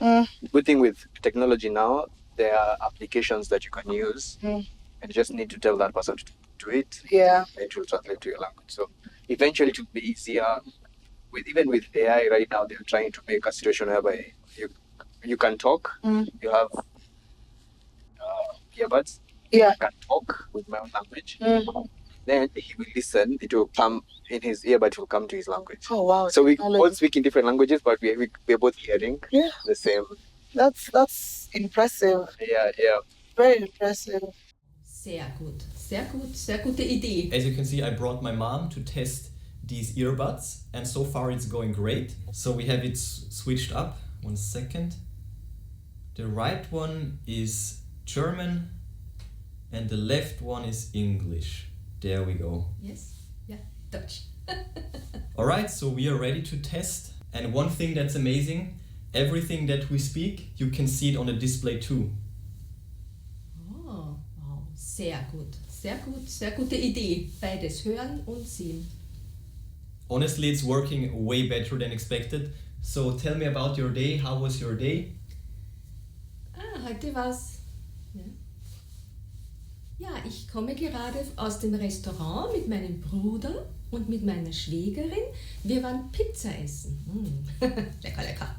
good thing with technology now, there are applications that you can use, and you just need to tell that person to do it. Yeah. And it will translate to your language. So eventually it will be easier. Even with AI right now, they're trying to make a situation whereby you can talk. You have earbuds. Yeah. You can talk with my own language. Then he will listen. It will come in his ear, but it will come to his language. Oh wow! So we both speak in different languages, but we're both hearing the same. That's impressive. Yeah. Very impressive. Sehr gut. Sehr gut. Sehr gute Idee. As you can see, I brought my mom to test these earbuds, and so far it's going great. So we have it switched up. 1 second. The right one is German, and the left one is English. There we go. Yes. Yeah. Dutch. All right, so we are ready to test. And one thing that's amazing, everything that we speak, you can see it on the display too. Oh, wow. Sehr gut. Sehr gut. Sehr gute Idee. Beides hören und sehen. Honestly, it's working way better than expected. So tell me about your day. How was your day? Heute war's. Ja, ich komme gerade aus dem Restaurant mit meinem Bruder und mit meiner Schwägerin. Wir waren Pizza essen. Lecker, lecker.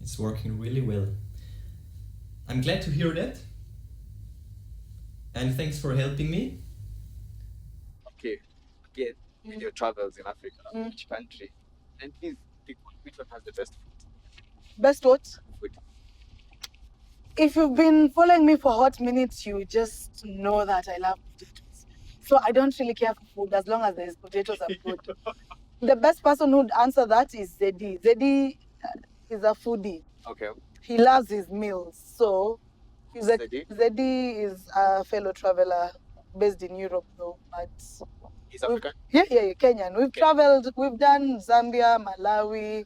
It's working really well. I'm glad to hear that. And thanks for helping me. Okay. Again, with your travels in Africa, which country? And please pick which one has the best food. Best what? Food. If you've been following me for hot minutes, you just know that I love potatoes. So I don't really care for food as long as there's potatoes and food. The best person who'd answer that is Zedi. Zedi is a foodie. Okay. He loves his meals. So Zedi is a fellow traveler based in Europe though. But he's African? Yeah, Kenyan. We've traveled, we've done Zambia, Malawi,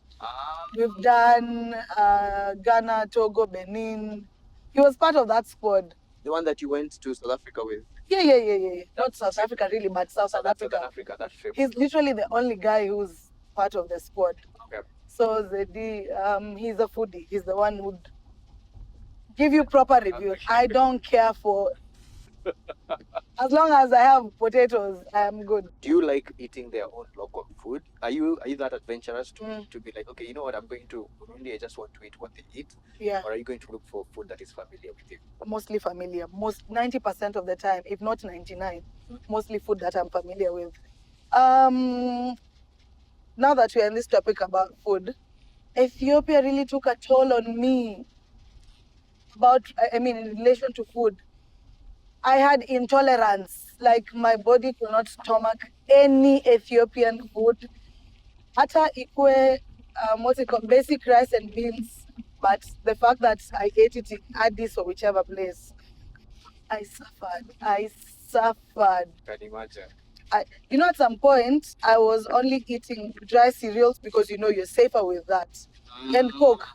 we've done Ghana, Togo, Benin. He was part of that squad. The one that you went to South Africa with? Yeah. Not South Africa really, but South Africa. That trip. He's literally the only guy who's part of the squad. Okay. So Zedi, he's a foodie. He's the one who'd give you proper reviews. I don't care for As long as I have potatoes, I am good. Do you like eating their own local food? Are you that adventurous to be like, okay, you know what, I'm going to Burundi, I just want to eat what they eat? Yeah. Or are you going to look for food that is familiar with you? Mostly familiar. 90% of the time, if not 99, mostly food that I'm familiar with. Now that we're in this topic about food, Ethiopia really took a toll on me in relation to food. I had intolerance, like my body could not stomach any Ethiopian food. Hata ikwe, basic rice and beans, but the fact that I ate it in Addis or whichever place, I suffered. Can you imagine? At some point, I was only eating dry cereals because, you're safer with that. And Coke.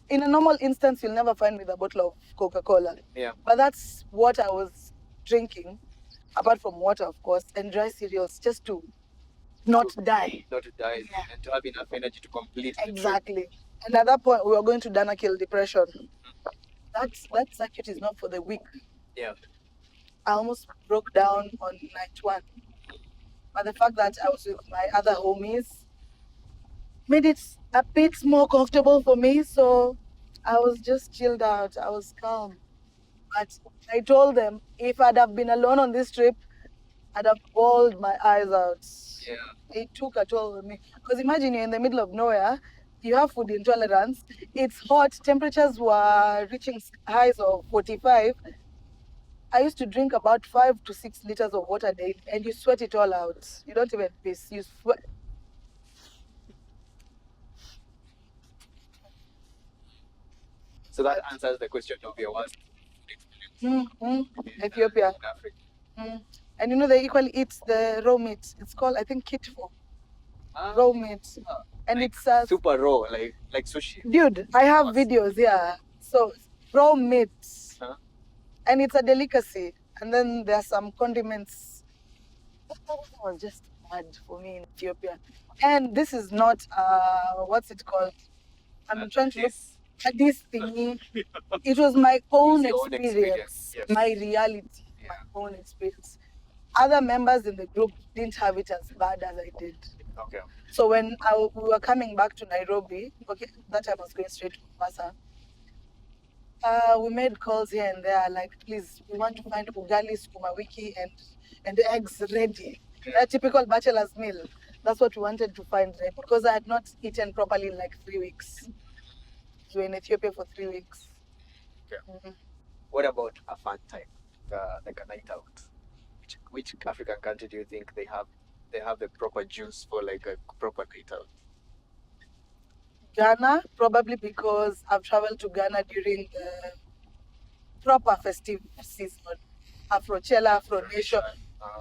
In a normal instance, you'll never find me with a bottle of Coca-Cola. Yeah. But that's what I was drinking, apart from water, of course, and dry cereals, just to not die. Not to die, yeah. And to have enough energy to complete exactly. And at that point, we were going to Danakil depression. That circuit is not for the weak. Yeah. I almost broke down on night one. But the fact that I was with my other homies made it a bit more comfortable for me. So I was just chilled out. I was calm. But I told them if I'd have been alone on this trip, I'd have bawled my eyes out. Yeah. It took a toll on me. Because imagine you're in the middle of nowhere, you have food intolerance, it's hot, temperatures were reaching highs of 45. I used to drink about 5 to 6 liters of water daily, and you sweat it all out. You don't even piss, you sweat. So that answers the question of your worst experience. Ethiopia. And they equally eat the raw meat. It's called, I think, kitfo. Raw meat. And like it's super raw, like sushi. Dude, I have videos, yeah. So raw meat. And it's a delicacy. And then there are some condiments. That was just bad for me in Ethiopia. And this is not what's it called? I'm trying to look at this thingy. It was my own experience, yes. My reality, yeah. My own experience. Other members in the group didn't have it as bad as I did. Okay. So when we were coming back to Nairobi, that time I was going straight to Mombasa. We made calls here and there, like, please, we want to find ugali, sukuma wiki, and eggs ready. A typical bachelor's meal. That's what we wanted to find, right? Because I had not eaten properly in like 3 weeks. We were in Ethiopia for 3 weeks. Okay. What about a fun time, like a night out? Which African country do you think they have the proper juice for like a proper night out? Ghana, probably because I've traveled to Ghana during the proper festive season. Afrochella, Afro Nation,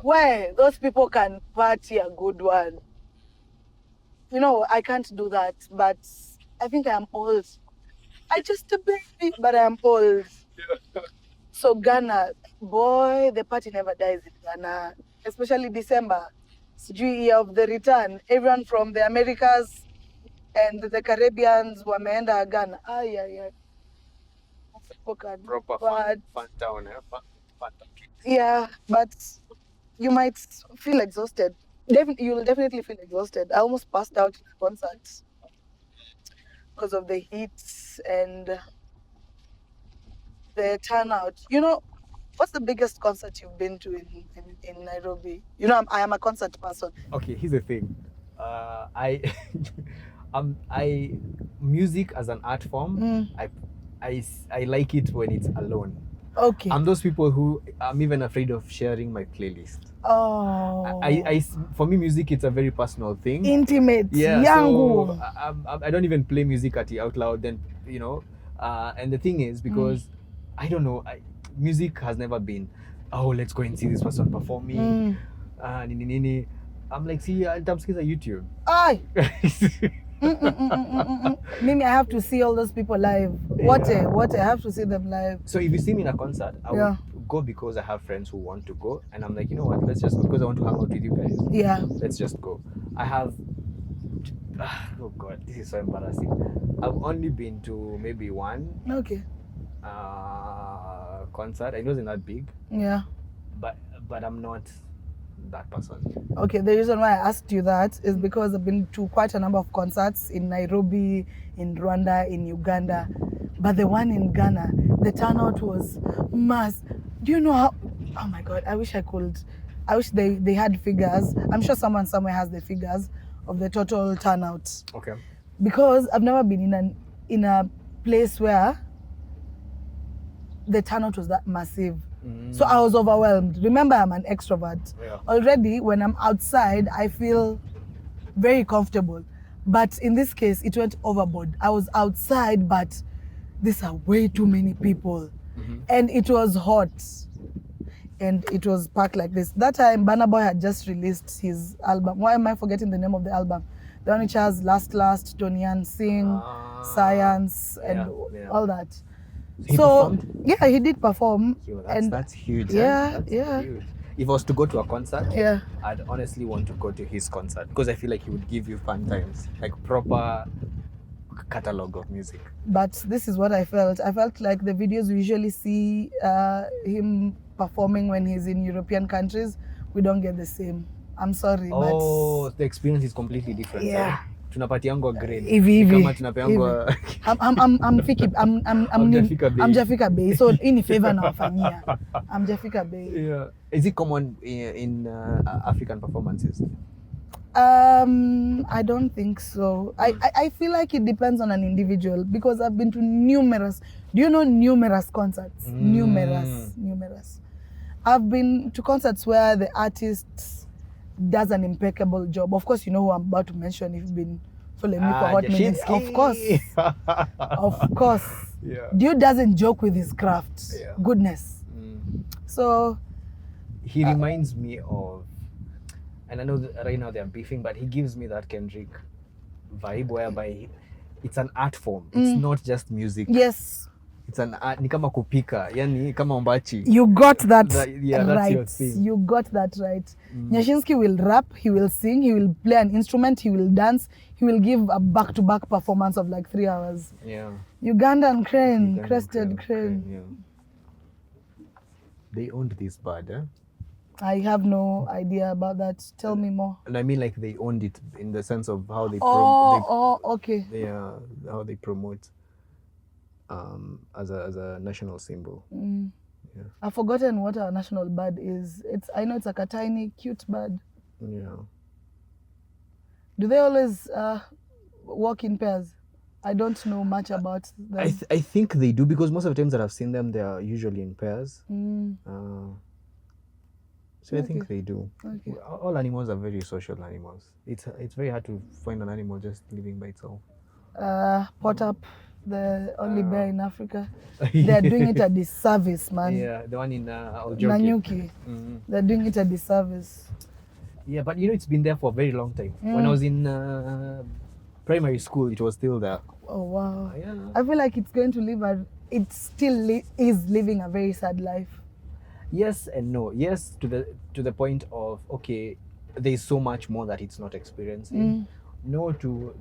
where those people can party a good one. I can't do that, but I think I am old. I'm just a baby, but I'm old. So Ghana, boy, the party never dies in Ghana, especially December. Sijui year of the return. Everyone from the Americas and the Caribbeans wameenda Ghana. Ay. Proper fun town, fun yeah, but you might feel exhausted. You'll definitely feel exhausted. I almost passed out in the concert because of the heat and the turnout. What's the biggest concert you've been to in Nairobi? I am a concert person. Okay, here's the thing. Music as an art form, I like it when it's alone. Okay. I'm those people who I'm even afraid of sharing my playlist. Oh. For me, music, it's a very personal thing. Intimate. Yeah. Yangu. So I don't even play music out loud. Then and the thing is, because I don't know, music has never been, oh, let's go and see this person performing. I'm like, see, nitamsikiza YouTube. Aye. Mimi, I have to see all those people live. What I have to see them live. So if you see me in a concert, I will go because I have friends who want to go, and I'm like, you know what? Let's just go because I want to hang out with you guys. Yeah. Let's just go. I have. Oh God, this is so embarrassing. I've only been to maybe one. Okay. concert. It wasn't that big, Yeah. but I'm not that person. Okay, the reason why I asked you that is because I've been to quite a number of concerts in Nairobi, in Rwanda, in Uganda. But the one in Ghana, the turnout was mass. Do you know how? Oh my God, I wish they had figures. I'm sure someone somewhere has the figures of the total turnout. Okay. Because I've never been in a place where the turnout was that massive. So I was overwhelmed. Remember, I'm an extrovert. Yeah. Already, when I'm outside, I feel very comfortable. But in this case, it went overboard. I was outside, but these are way too many people. And it was hot. And it was packed like this. That time, Burna Boy had just released his album. Why am I forgetting the name of the album? The one which has Last, Tony and Sing, Science, and all that. He performed? Yeah, he did perform. Yo, and that's huge. Yeah, That's yeah. huge. If I was to go to a concert, Yeah. I'd honestly want to go to his concert because I feel like he would give you fun times, like proper catalog of music. But this is what I felt. I felt like the videos we usually see him performing when he's in European countries, we don't get the same. I'm sorry, Oh, the experience is completely different. Yeah. Right? Tunapatiangwa grade. Hivi. Kama tunapeangwa I'm Jafika Bay. So in favor nawafanyia. I'm Jafika Bay. Yeah. Is it common in African performances? I don't think so. I feel like it depends on an individual because I've been to numerous. Do you know numerous concerts? Numerous. I've been to concerts where the artist does an impeccable job. Of course, you know who I'm about to mention if you've been following me for hot minutes. Of course. Yeah. Dude doesn't joke with his craft. Yeah. Goodness. So he reminds me of, and I know that right now they're beefing, but he gives me that Kendrick vibe whereby it's an art form. It's not just music. Yes. It's an art, ni kama kupika, yani kama ombachi. You got that That's your right. thing. You got that right. Nyashinski will rap, he will sing, he will play an instrument, he will dance, he will give a back-to-back performance of like 3 hours. Yeah. Ugandan crane, crested crane. Yeah. They owned this bird, eh? I have no idea about that. Tell me more. And I mean like they owned it in the sense of how they Okay. how they promote as a national symbol. Yeah. I've forgotten what our national bird is. I know it's like a tiny, cute bird. Yeah. Do they always walk in pairs? I don't know much about them. I think they do because most of the times that I've seen them, they are usually in pairs. So I think they do. Okay. All animals are very social animals. It's very hard to find an animal just living by itself. Pot up, the only bear in Africa. They're doing it a disservice, man. Yeah, the one in Nanyuki. They're doing it a disservice. Yeah, but you know it's been there for a very long time. When I was in primary school, it was still there. Oh wow! Yeah. I feel like it's going to live it still is living a very sad life. Yes and no. Yes, to the point of okay, there's so much more that it's not experiencing. No,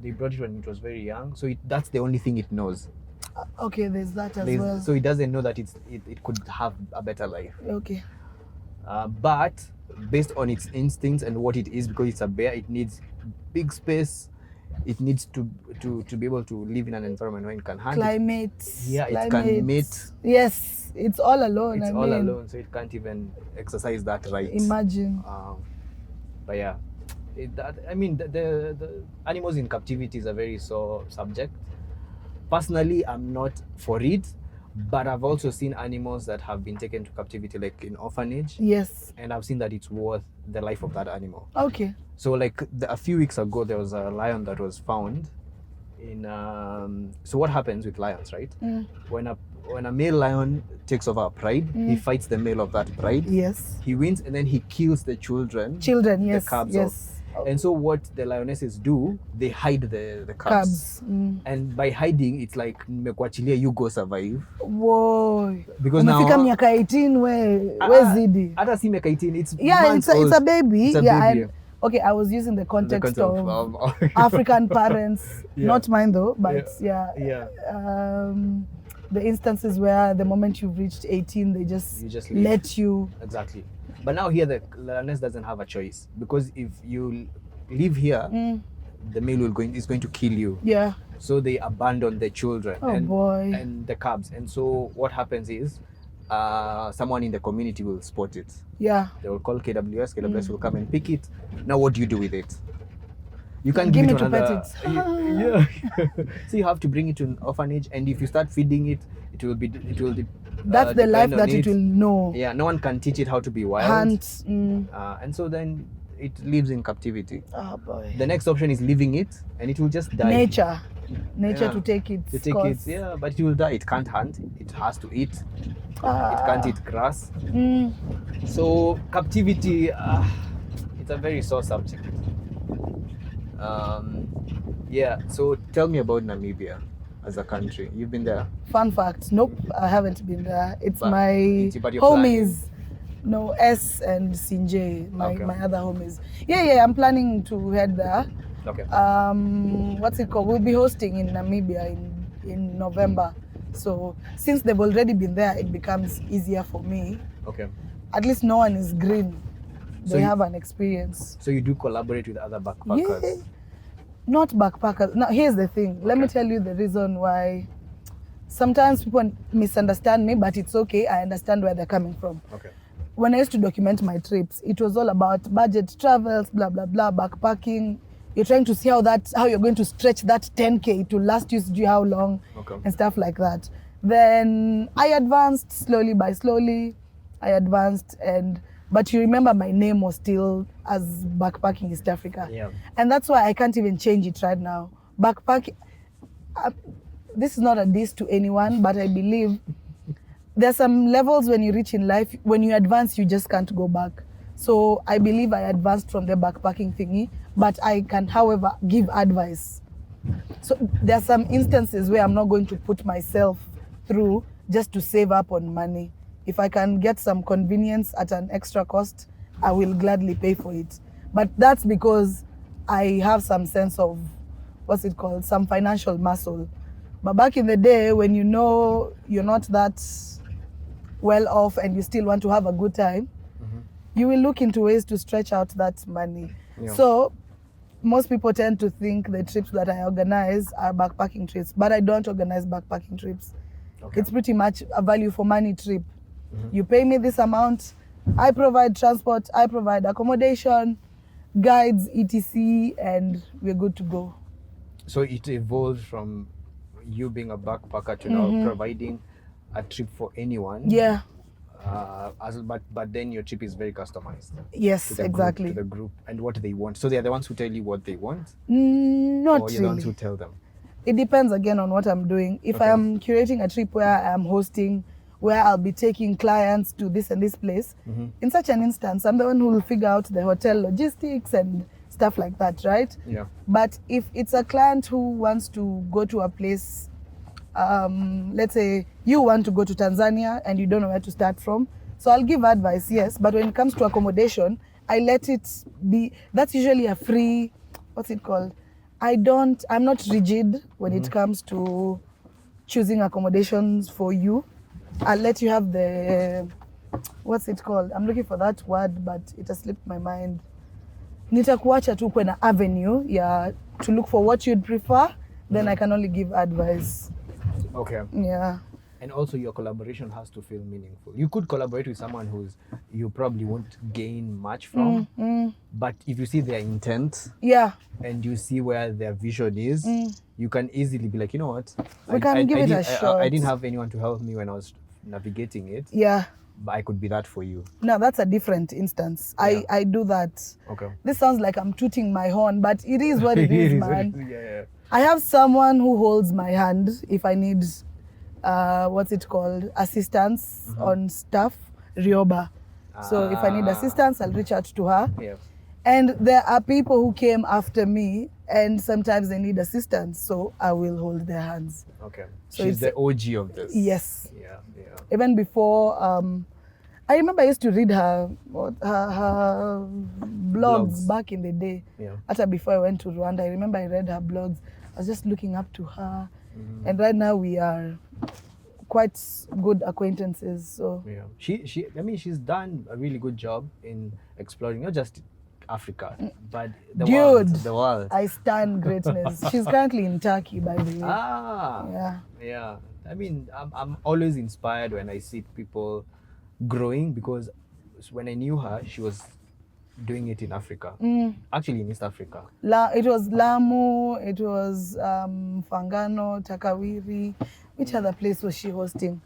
they brought it when it was very young, so that's the only thing it knows. Okay, there's that as well. So it doesn't know that it could have a better life. Okay. But based on its instincts and what it is, because it's a bear, it needs big space. It needs to be able to live in an environment where it can hunt. Climate. It can mate. Yes, it's all alone. It's all alone, so it can't even exercise that right. Imagine. But yeah, the animals in captivity is a very sore subject. Personally, I'm not for it, but I've also seen animals that have been taken to captivity, like in orphanage. Yes. And I've seen that it's worth the life of that animal. Okay. So like a few weeks ago, there was a lion that was found in. So what happens with lions, right? When a male lion takes over a pride, he fights the male of that pride. Yes. He wins, and then he kills the children. Yes. The cubs. Yes. And so what the lionesses do, they hide the cubs. And by hiding, it's like nimekuachilia, you go survive. Whoa. Because now miaka 18 where zidi. Hata si miaka 18, it's it's a baby. It's a baby. Okay, I was using the context of African parents, not mine though, but the instances where the moment you've reached 18, they just leave. let you. Exactly. But now here the lioness doesn't have a choice, because if you live here, the male is going to kill you. Yeah. So they abandon the children and the cubs. And so what happens is someone in the community will spot it. Yeah. They will call KWS. KWS will come and pick it. Now what do you do with it? You can't give it it to another. Yeah. So you have to bring it to an orphanage, and if you start feeding it, it will that's the life that it will know. Yeah, no one can teach it how to be wild. Hunt. And so then it lives in captivity. Oh boy. The next option is leaving it, and it will just die. Nature to take its course. Yeah, but it will die. It can't hunt. It has to eat. It can't eat grass. So captivity, it's a very sore subject. Yeah. So tell me about Namibia as a country. You've been there? Fun fact: nope, I haven't been there. But my you're homies. No, S and Sinjay, my other homies. Yeah, I'm planning to head there. Okay. What's it called? We'll be hosting in Namibia in November. So since they've already been there, it becomes easier for me. Okay. At least no one is green. So they have an experience. So you do collaborate with other backpackers? Yeah. Not backpackers. Now, here's the thing. Let me tell you the reason why. Sometimes people misunderstand me, but it's okay. I understand where they're coming from. Okay. When I used to document my trips, it was all about budget travels, blah, blah, blah, backpacking. You're trying to see how you're going to stretch that 10K to last you how long, and stuff like that. Then I advanced slowly by slowly. But you remember my name was still as Backpacking East Africa. Yeah. And that's why I can't even change it right now. Backpacking, this is not a diss to anyone, but I believe there's some levels when you reach in life, when you advance, you just can't go back. So I believe I advanced from the backpacking thingy, but I can, however, give advice. So there are some instances where I'm not going to put myself through just to save up on money. If I can get some convenience at an extra cost, I will gladly pay for it. But that's because I have some sense of, some financial muscle. But back in the day, when you know you're not that well off and you still want to have a good time, you will look into ways to stretch out that money. Yeah. So most people tend to think the trips that I organize are backpacking trips, but I don't organize backpacking trips. Okay. It's pretty much a value for money trip. You pay me this amount, I provide transport, I provide accommodation, guides, etc., and we're good to go. So it evolved from you being a backpacker to now providing a trip for anyone. Yeah. But then your trip is very customized. Yes, exactly. To the group and what they want. So they are the ones who tell you what they want? Not or really. Or you're the ones who tell them? It depends again on what I'm doing. If I am curating a trip where I'm hosting, where I'll be taking clients to this and this place, in such an instance, I'm the one who will figure out the hotel logistics and stuff like that, right? Yeah. But if it's a client who wants to go to a place, let's say you want to go to Tanzania and you don't know where to start from, so I'll give advice, yes, but when it comes to accommodation, I let it be, that's usually a free, I'm not rigid when it comes to choosing accommodations for you. I'll let you have the, I'm looking for that word, but it has slipped my mind. Nitakuacha tu kwenye avenue, to look for what you'd prefer, then I can only give advice. Okay. Yeah. And also your collaboration has to feel meaningful. You could collaborate with someone you probably won't gain much from, but if you see their intent, and you see where their vision is, you can easily be like, you know what? We can give it a shot. I didn't have anyone to help me when I was navigating it. Yeah. But I could be that for you. No, that's a different instance. Yeah. I do that. Okay. This sounds like I'm tooting my horn, but it is what it is, man. Yeah. I have someone who holds my hand if I need, assistance on stuff, Rioba. So if I need assistance, I'll reach out to her. Yeah. And there are people who came after me and sometimes they need assistance, so I will hold their hands. Okay. So she's the OG of this. Yes. Yeah. Even before, I remember I used to read her blogs back in the day. Yeah. After before I went to Rwanda, I remember I read her blogs. I was just looking up to her. And right now we are quite good acquaintances. So Yeah, I mean, she's done a really good job in exploring not just Africa, but the world. Dude, The world. I stand greatness. She's currently in Turkey, by the way. Ah, yeah. I mean, I'm always inspired when I see people growing, because when I knew her, she was doing it in Africa, actually in East Africa. It was Lamu, it was Fangano, Takawiri. Which other place was she hosting?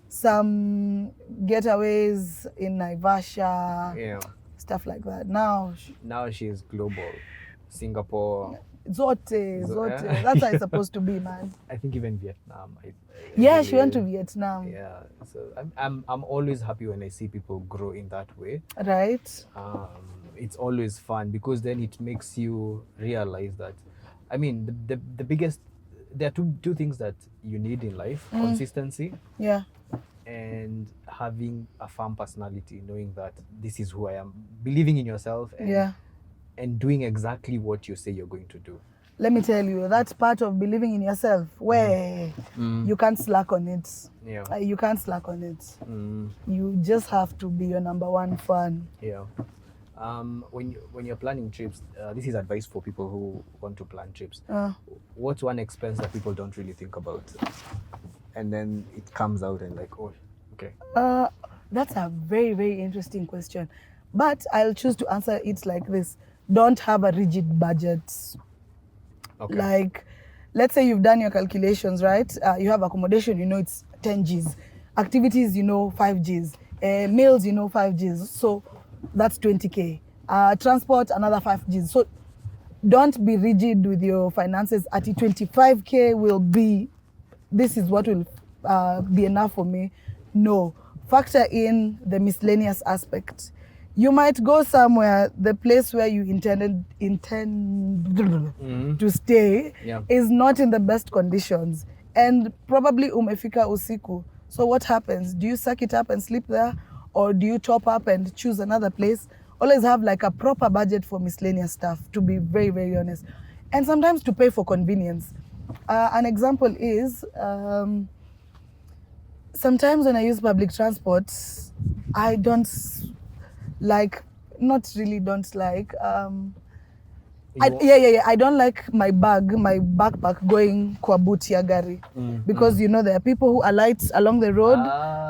Some getaways in Naivasha, Yeah. stuff like that. Now She's global. Singapore. Zote. That's how it's supposed to be, man. I think even Vietnam. Yeah, she went to Vietnam. Yeah, so I'm always happy when I see people grow in that way. Right. It's always fun, because then it makes you realize that, I mean, the biggest, there are two things that you need in life: consistency, Yeah. and having a firm personality, knowing that this is who I am, believing in yourself, and doing exactly what you say you're going to do. Let me tell you, that's part of believing in yourself, where you can't slack on it. Yeah. You can't slack on it. You just have to be your number one fan. Yeah. When you're planning trips, this is advice for people who want to plan trips. What's one expense that people don't really think about, and then it comes out and like, oh, okay. That's a very, very interesting question, but I'll choose to answer it like this: don't have a rigid budget. Okay. Like, let's say you've done your calculations, right? You have accommodation, you know it's 10 Gs. Activities, you know 5 Gs. Meals, you know 5 Gs. So that's 20K. Transport, another 5 Gs. So don't be rigid with your finances. At 25K will be, this is what will be enough for me. No. Factor in the miscellaneous aspect. You might go somewhere, the place where you intend to stay is not in the best conditions, and probably umefika usiku. So what happens? Do you suck it up and sleep there, or do you top up and choose another place? Always have like a proper budget for miscellaneous stuff, to be very, very honest. And sometimes to pay for convenience. An example is, sometimes when I use public transport, I don't like, not really don't like, I don't like my backpack going kwa boot ya gari, because you know there are people who alight along the road.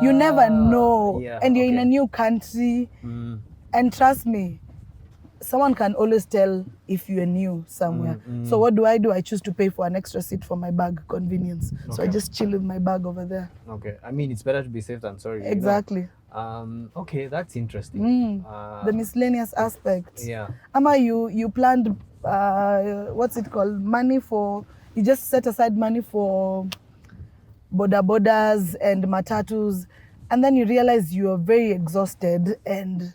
You never know, and you're in a new country, and trust me, someone can always tell if you're new somewhere. So what do? I choose to pay for an extra seat for my bag convenience. So I just chill with my bag over there. Okay, I mean, it's better to be safe than sorry. Exactly. You know? Okay, that's interesting. The miscellaneous aspect. Yeah. Ama, you planned, what's it called? Money for, you just set aside money for bodas and matatus, and then you realize you are very exhausted and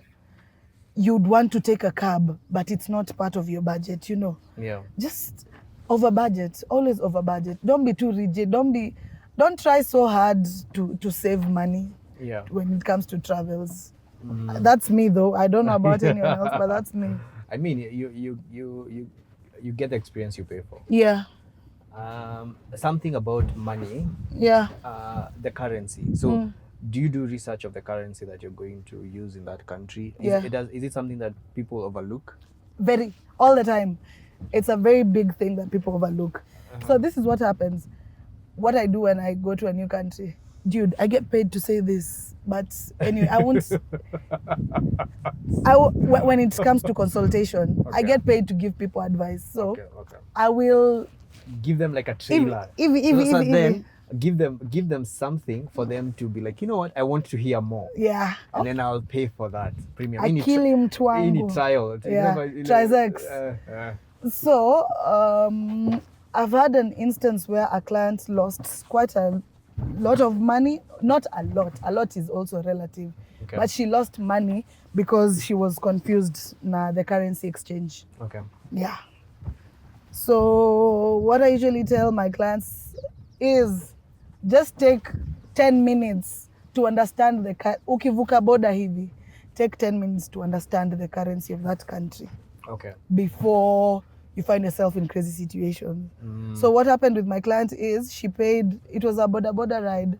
you'd want to take a cab, but it's not part of your budget, you know. Yeah. Just over budget, always over budget. Don't be too rigid. Don't try so hard to save money. Yeah. When it comes to travels. That's me though. I don't know about anyone else, but that's me. I mean, you get the experience you pay for. Yeah. Something about money. Yeah. The currency. So do you do research of the currency that you're going to use in that country? Is it something that people overlook? Very, all the time. It's a very big thing that people overlook. So this is what happens. What I do when I go to a new country. Dude, I get paid to say this, but anyway, I won't. When it comes to consultation, I get paid to give people advice. So I will give them like a trailer. Then give them something for them to be like, you know what, I want to hear more. Yeah. And then I'll pay for that premium. I kill him twango. Trial. Yeah. Trisex. So I've had an instance where a client lost quite a lot of money. Not a lot. A lot is also relative. Okay. But she lost money because she was confused na the currency exchange. Okay. Yeah. So what I usually tell my clients is just take 10 minutes to understand ukivuka border hivi, take 10 minutes to understand the currency of that country. Okay. Before you find yourself in crazy situations. So what happened with my client is she paid, it was a border ride.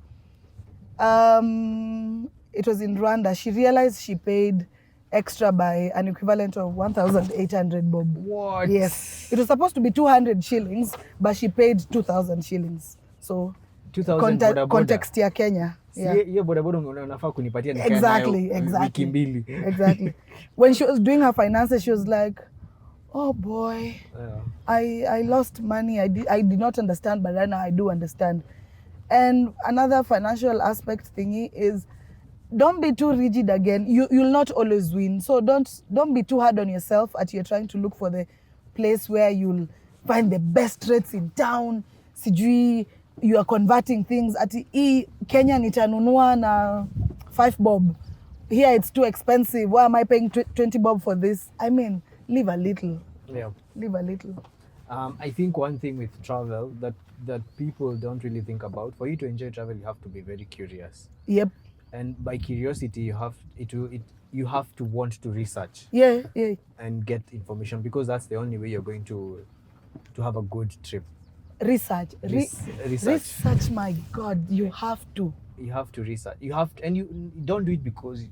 It was in Rwanda. She realized she paid extra by an equivalent of 1,800 bob. What? Yes. It was supposed to be 200 shillings, but she paid 2,000 shillings. So 2,000 boda boda. context ya Kenya. Yeah. Hiyo boda boda unafaa kunipatia nikae nayo Exactly. wiki mbili. Exactly. When she was doing her finances, she was like, oh boy, I lost money. I did not understand, but right now I do understand. And another financial aspect thingy is, don't be too rigid again. You'll not always win. So don't be too hard on yourself at you're trying to look for the place where you'll find the best rates in town. Sijui, you are converting things. At Kenya nitanunua na 5 bob. Here it's too expensive. Why am I paying 20 bob for this? I mean, live a little. Yeah. Live a little. I think one thing with travel that people don't really think about, for you to enjoy travel, you have to be very curious. Yep. And by curiosity, you have to want to research. Yeah. And get information, because that's the only way you're going to have a good trip. Research. Research, my God, you have to. You have to research. You have to, and you don't do it because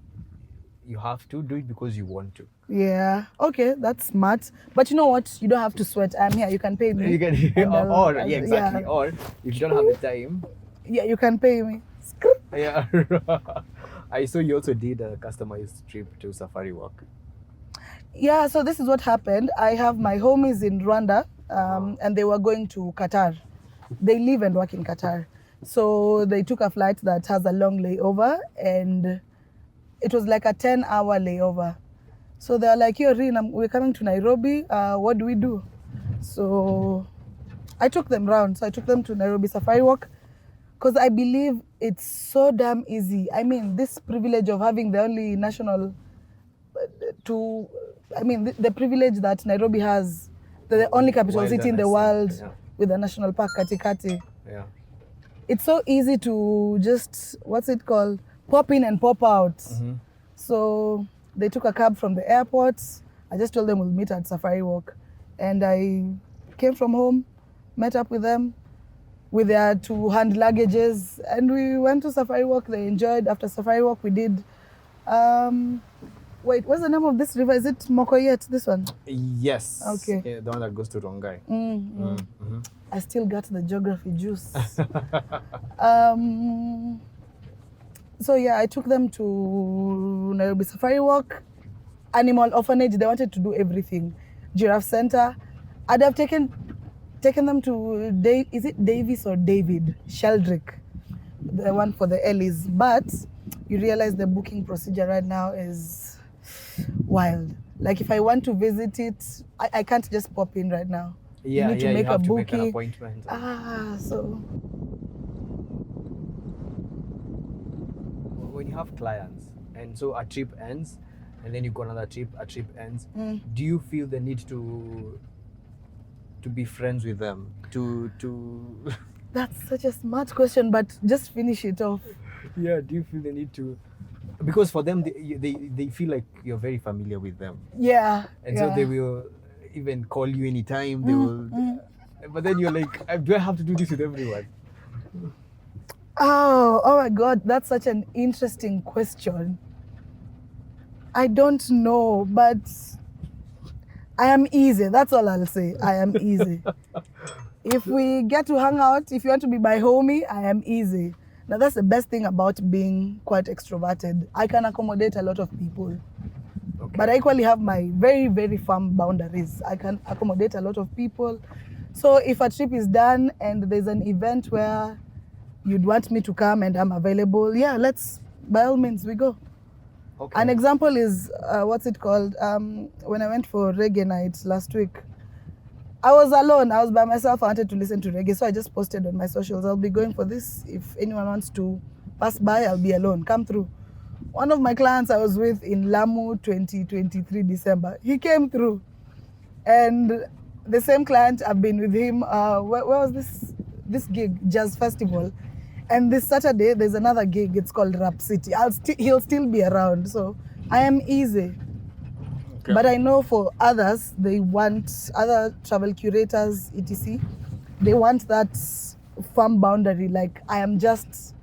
you have to, do it because you want to. Yeah. Okay, that's smart. But you know what? You don't have to sweat. I'm here. You can pay me. You can, exactly. Or if you don't have the time. Yeah, you can pay me. Yeah. I saw you also did a customized trip to Safari Walk. Yeah, so this is what happened. I have my homies in Rwanda, and they were going to Qatar. They live and work in Qatar. So they took a flight that has a long layover, and it was like a 10-hour layover. So they're like, yo, Rheen, we're coming to Nairobi. What do we do? So I took them round. So I took them to Nairobi Safari Walk, because I believe it's so damn easy. I mean, this privilege of having the only national the privilege that Nairobi has, the only capital city in the world with a national park, Katikati. Yeah. It's so easy to just, pop in and pop out. Mm-hmm. So they took a cab from the airport. I just told them we'll meet at Safari Walk. And I came from home, met up with them with their 2 hand luggages, and we went to Safari Walk. They enjoyed. After Safari Walk, we did, wait, what's the name of this river? Is it Mokoyet, this one? Yes. Okay. Yeah, the one that goes to Rongai. Mm-hmm. I still got the geography juice. So yeah, I took them to Nairobi Safari Walk, Animal Orphanage. They wanted to do everything. Giraffe Center. I'd have taken them to is it Davis or David Sheldrick, the one for the Ellies. But you realize the booking procedure right now is wild. Like if I want to visit it, I can't just pop in right now. Yeah, you need to make a booking. To make an appointment. So when you have clients, and so a trip ends, and then you go another trip, a trip ends, do you feel the need to be friends with them? To That's such a smart question, but just finish it off. Yeah, do you feel the need to? Because for them, they feel like you're very familiar with them. Yeah. And so they will even call you anytime. They will. But then you're like, do I have to do this with everyone? Oh my God, that's such an interesting question. I don't know, but I am easy. That's all I'll say. I am easy. If we get to hang out, if you want to be my homie, I am easy. Now that's the best thing about being quite extroverted. I can accommodate a lot of people. Okay. But I equally have my very, very firm boundaries. I can accommodate a lot of people. So if a trip is done and there's an event where you'd want me to come and I'm available, yeah, by all means, we go. Okay. An example is, when I went for reggae night last week, I was alone. I was by myself. I wanted to listen to reggae. So I just posted on my socials, I'll be going for this. If anyone wants to pass by, I'll be alone. Come through. One of my clients I was with in Lamu 2023 December, he came through. And the same client, I've been with him, where was this gig? Jazz Festival. And this Saturday, there's another gig. It's called Rap City. He'll still be around. So I am easy. Okay. But I know for others, they want, other travel curators, etc., they want that firm boundary. Like, I am just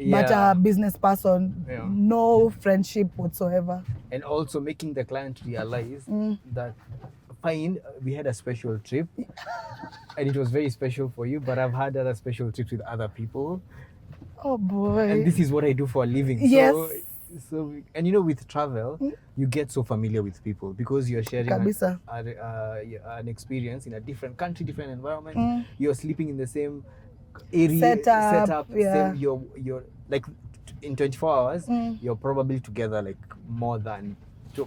but a business person, no friendship whatsoever. And also making the client realize that fine, we had a special trip and it was very special for you, but I've had other special trips with other people. Oh boy. And this is what I do for a living. Yes. So and you know, with travel, you get so familiar with people because you're sharing an experience in a different country, different environment. You're sleeping in the same area, setup. Same, you're like in 24 hours, you're probably together like more than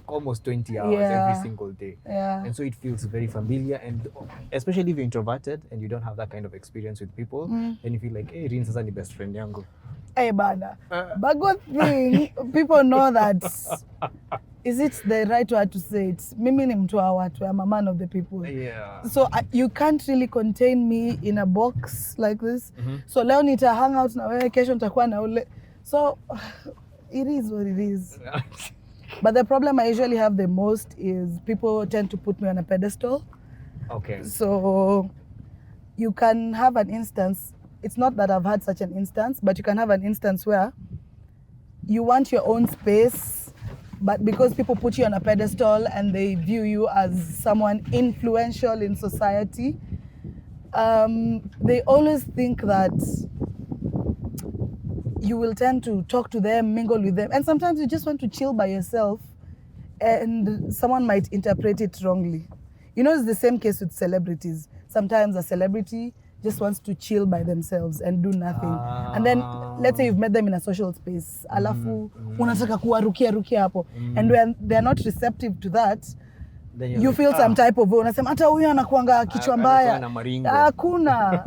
almost 20 hours every single day. And so it feels very familiar, and especially if you're introverted and you don't have that kind of experience with people, then you feel like, hey, Rheens sasa ni best friend yangu. Hey, bana. But good thing, people know that. Is it the right word to say it? Mimi ni mtu wa watu. I'm a man of the people. Yeah. So you can't really contain me in a box like this. So leo nita hang out na wewe, kesho nitakuwa na ule. So it is what it is. But the problem I usually have the most is people tend to put me on a pedestal. Okay. So you can have an instance. It's not that I've had such an instance, but you can have an instance where you want your own space, but because people put you on a pedestal and they view you as someone influential in society, they always think that you will tend to talk to them, mingle with them, and sometimes you just want to chill by yourself and someone might interpret it wrongly. You know, it's the same case with celebrities. Sometimes a celebrity just wants to chill by themselves and do nothing. And then let's say you've met them in a social space, alafu unataka kuwarukia hapo, and when they're not receptive to that, you feel some type of, unasema hata huyu anakuanga kichwa mbaya.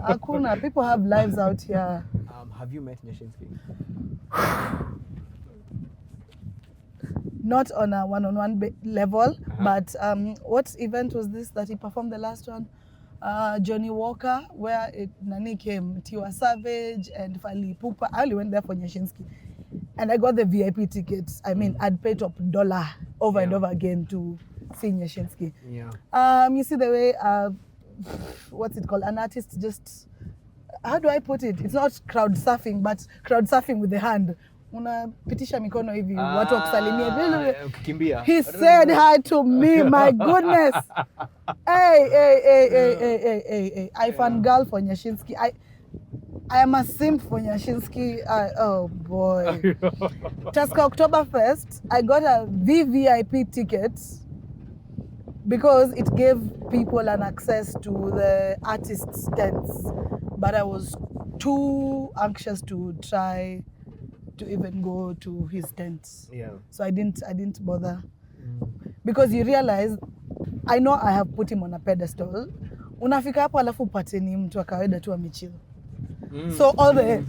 Hakuna. People have lives out here. Have you met Nyashinski? Not on a one-on-one level, but what event was this that he performed the last one? Johnny Walker, where Nani came, Tiwa Savage and Fally Ipupa. I only went there for Nyashinski. And I got the VIP tickets. I mean, I'd paid up $1 over and over again to see Nyashinski. Yeah. You see the way, what's it called? An artist just, how do I put it? It's not crowd surfing, but crowd surfing with the hand. Unapitisha mikono hivi, watu wakusalimia. Ukikimbia. He said hi to me, my goodness. Hey. I fangirl for Nyashinski. I am a simp for Nyashinski. Oh boy. Tusker Oktoberfest, I got a VVIP ticket because it gave people an access to the artists' tents. But I was too anxious to try to even go to his tent. Yeah. So I didn't bother. Because you realize, I know I have put him on a pedestal. Unafika hapo alafu upate ni mtu wa kawaida tu amechill. So all the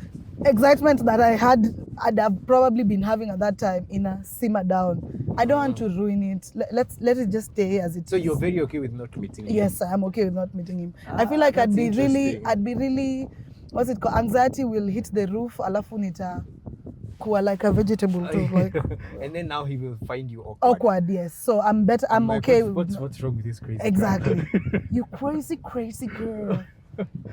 excitement that I'd have probably been having at that time simmer down. I don't want to ruin it. Let it just stay as it is. So you're very okay with not meeting him? Yes, I'm okay with not meeting him. I feel like I'd be really, what's it called? Anxiety will hit the roof, alafu nita kuwa like a vegetable too. Like. And then now he will find you awkward. Awkward, yes. So I'm better. I'm okay. What's wrong with this crazy? Exactly. You crazy girl.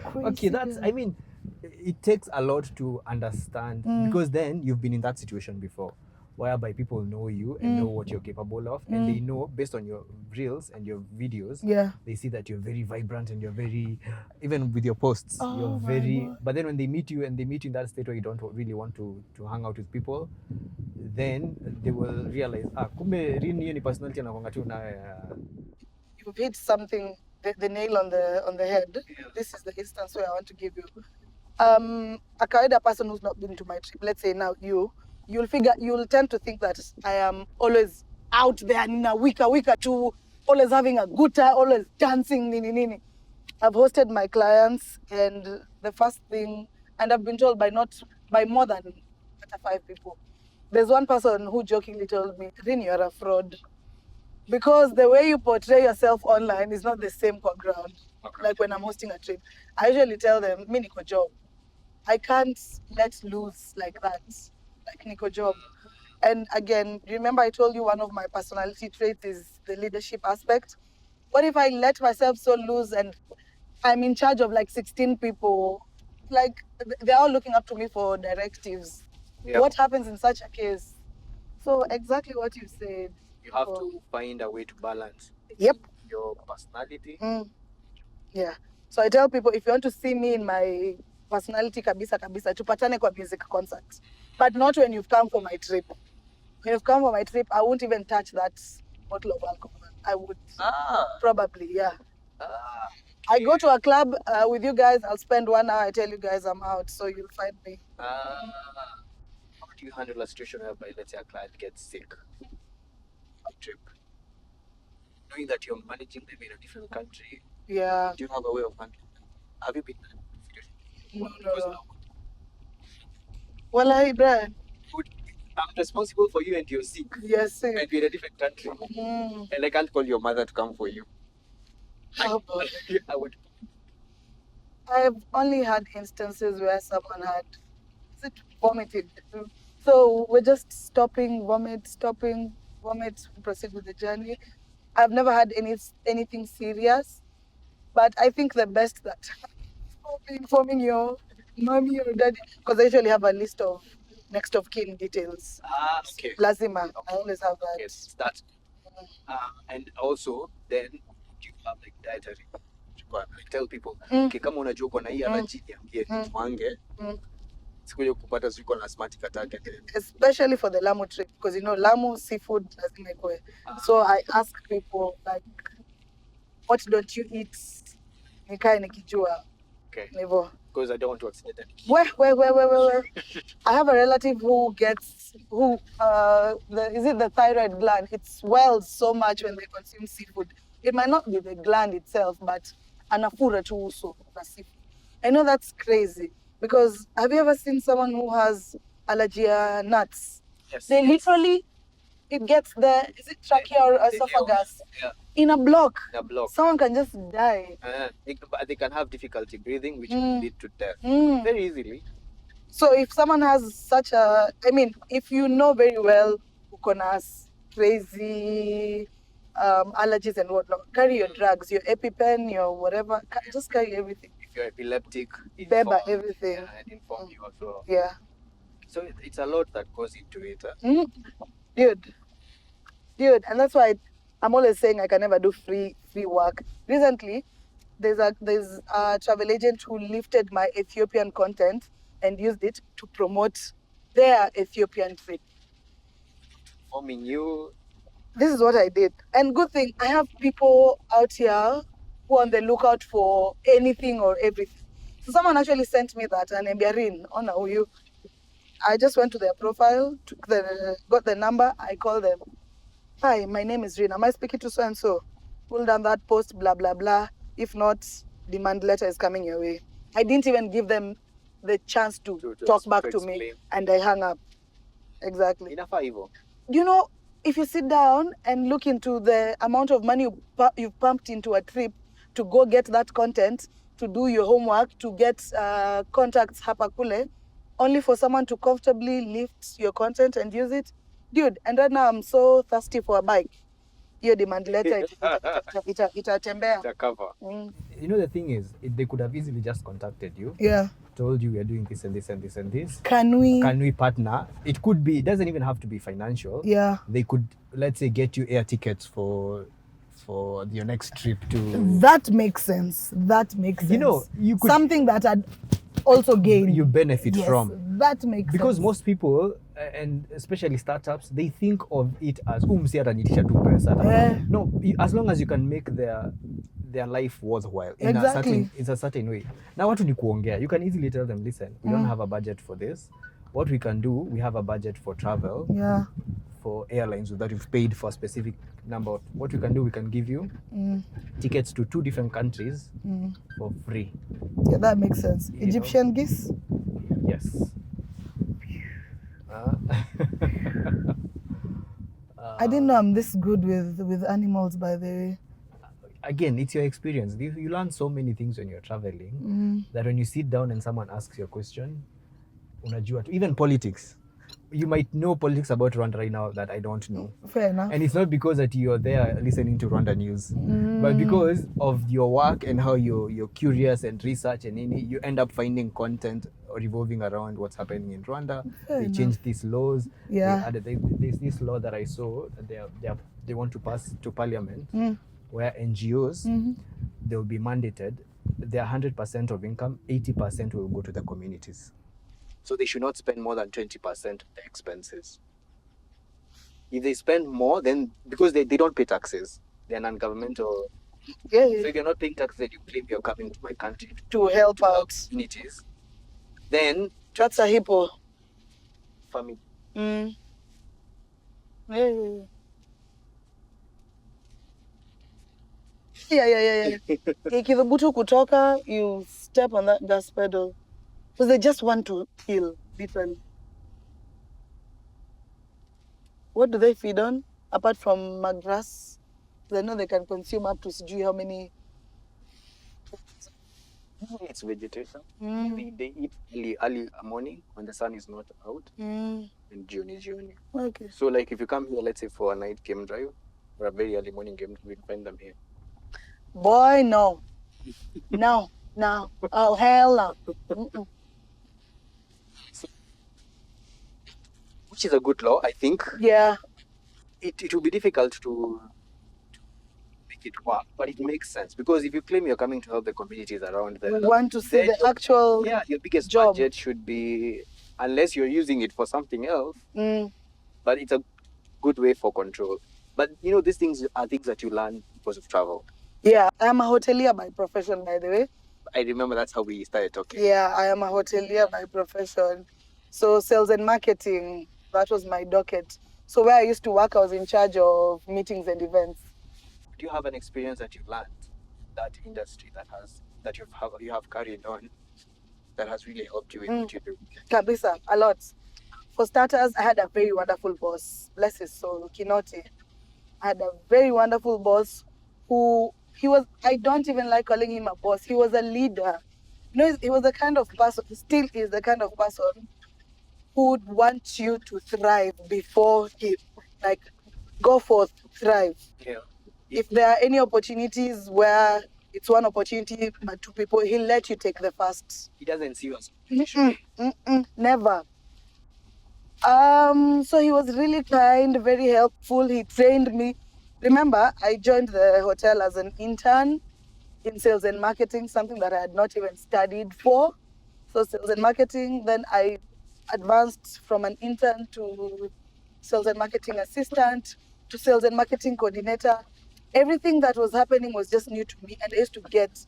Crazy Okay, that's. girl. I mean, it takes a lot to understand because then you've been in that situation before, whereby people know you and know what you're capable of, and they know based on your reels and your videos. Yeah. They see that you're very vibrant and you're very, even with your posts, Oh, you're my very. God. But then when they meet you and they meet you in that state where you don't really want to hang out with people, then they will realize, kumbe Rheen hiyo ni personality anakuanga tu na. You've hit something, the nail on the head. This is the instance where I want to give you. A kawaida person who's not been to my trip, let's say now you'll tend to think that I am always out there in a wika too, always having a good time, always dancing, nini. I've hosted my clients, and the first thing, and I've been told by more than 5 people. There's one person who jokingly told me, Rheen, you're a fraud. Because the way you portray yourself online is not the same for ground. Like when I'm hosting a trip, I usually tell them, me niko job. I can't let loose like that, like niko job. And again, remember I told you one of my personality traits is the leadership aspect. What if I let myself so loose and I'm in charge of like 16 people? Like they're all looking up to me for directives. Yep. What happens in such a case? So exactly what you said. You have to find a way to balance Yep. your personality. Yeah. So I tell people, if you want to see me in my personality kabisa, tupatane kwa music concert. But not when you've come for my trip. When you've come for my trip, I won't even touch that bottle of alcohol. I would probably, yeah. I go to a club with you guys, I'll spend 1 hour, I tell you guys I'm out, so you'll find me. How do you handle a situation whereby, let's say, a client gets sick on trip? Knowing that you're managing them in a different country, Yeah. do you have a way of handling them? Have you been in a situation? No. Well, hi, Brian. I'm responsible for you and you're sick. Yes, and you're in a different country. And I can't call your mother to come for you. Oh, I would. I've only had instances where someone had vomited. So we're just stopping, vomit, proceed with the journey. I've never had anything serious, but I think the best that informing your mommy or daddy, because I usually have a list of next of kin details. Okay. Lazima, I always have that. Yes, that's. And also, then you have like dietary. Like tell people, okay, kama unajua uko na hii allergy niambie tuange. Sikuja kupata ziko na asthmatic attack. Especially for the Lamu trip, because you know Lamu seafood lazima ikuwe. So I ask people like, what don't you eat? Nikae nikijua. Okay. Never. Because I don't want to accidentally. Where? I have a relative who gets is it the thyroid gland? It swells so much when they consume seafood. It might not be the gland itself, but anafura tu uso na seafood. I know that's crazy because have you ever seen someone who has allergy nuts? Yes. They literally, it gets is it trachea or esophagus? Yeah. In a block. Someone can just die. They can have difficulty breathing, which can lead to death very easily. So if someone has such if you know very well ukonas crazy allergies and whatnot, carry your drugs, your EpiPen, your whatever, just carry everything. If you're epileptic, Beba everything. And inform you as well. Yeah. So it's a lot that goes into it. Dude, and that's why I'm always saying I can never do free work. Recently, there's a travel agent who lifted my Ethiopian content and used it to promote their Ethiopian trip. Informing you. This is what I did. And good thing, I have people out here who are on the lookout for anything or everything. So someone actually sent me that, and Rheen, you. I just went to their profile, got the number, I called them. Hi, my name is Rheen. Am I speaking to so-and-so? Pull down that post, blah, blah, blah. If not, demand letter is coming your way. I didn't even give them the chance to talk back to me, and I hung up. Exactly. Enough. You know, if you sit down and look into the amount of money you've pumped into a trip to go get that content, to do your homework, to get contacts hapa kule, only for someone to comfortably lift your content and use it. Dude, and right now I'm so thirsty for a bike. Your demand letter, itatembea. The cover. You know, the thing is, they could have easily just contacted you. Yeah. Told you we are doing this and this and this and this. Can we partner? It could be, it doesn't even have to be financial. Yeah. They could, let's say, get you air tickets for your next trip to... That makes sense. You know, you could... Something that I'd also gain. You benefit from. That makes sense. Because most people, and especially startups, they think of it as, No, as long as you can make their life worthwhile in a certain way. Now what ni kuongea, you can easily tell them, listen, we don't have a budget for this. What we can do, we have a budget for travel. Yeah. For airlines that you've paid for a specific number. What we can do, we can give you tickets to 2 different countries for free. Yeah, that makes sense. Egyptian geese? Yes. I didn't know I'm this good with animals, by the way. Again, it's your experience. You learn so many things when you're traveling that when you sit down and someone asks you a question, unajua tu, even politics. you might know politics about Rwanda right now that I don't know. Fair enough. And it's not because that you're there listening to Rwanda news, but because of your work and how you're curious and research, and you end up finding content revolving around what's happening in Rwanda. Fair They enough. changed these laws. Yeah. There's this law that I saw that they want to pass to parliament, where NGOs they'll be mandated. Their 100% of income, 80% will go to the communities. So they should not spend more than 20% of their expenses. If they spend more, then because they don't pay taxes, they're non-governmental. Yeah. So if you're not paying taxes, you claim you're coming to my country To help out. communities. Then That's a hippo. family. Yeah. Yeah. Ikithubutu kutoka, you step on that gas pedal. Because they just want to kill, literally. What do they feed on? Apart from grass? They know they can consume up to sijui how many. It's vegetation. They eat early morning when the sun is not out, and jioni. Okay. So like if you come here, let's say for a night game drive or a very early morning game drive, you'll find them here. Boy, no. No. Oh, hell no. Which is a good law, I think. Yeah. It will be difficult to make it work, but it makes sense because if you claim you're coming to help the communities around there, We want to see the actual your biggest job. budget should be, unless you're using it for something else, but it's a good way for control. But these things are things that you learn because of travel. Yeah, I am a hotelier by profession, by the way. I remember that's how we started talking. Yeah, I am a hotelier by profession. So sales and marketing, that was my docket. So where I used to work, I was in charge of meetings and events. Do you have an experience that you've learned, that industry that you have carried on, that has really helped you in what you do? Kabisa, a lot. For starters, I had a very wonderful boss. Bless his soul, Kinoti. I had a very wonderful boss I don't even like calling him a boss. He was a leader. He was the kind of person, still is the kind of person who would want you to thrive before he, go forth, thrive. Yeah. If there are any opportunities where it's one opportunity, but two people, he'll let you take the first. He doesn't see you as Never. So he was really kind, very helpful. He trained me. Remember, I joined the hotel as an intern in sales and marketing, something that I had not even studied for. So sales and marketing, then I advanced from an intern to sales and marketing assistant to sales and marketing coordinator. Everything that was happening was just new to me, and I used to get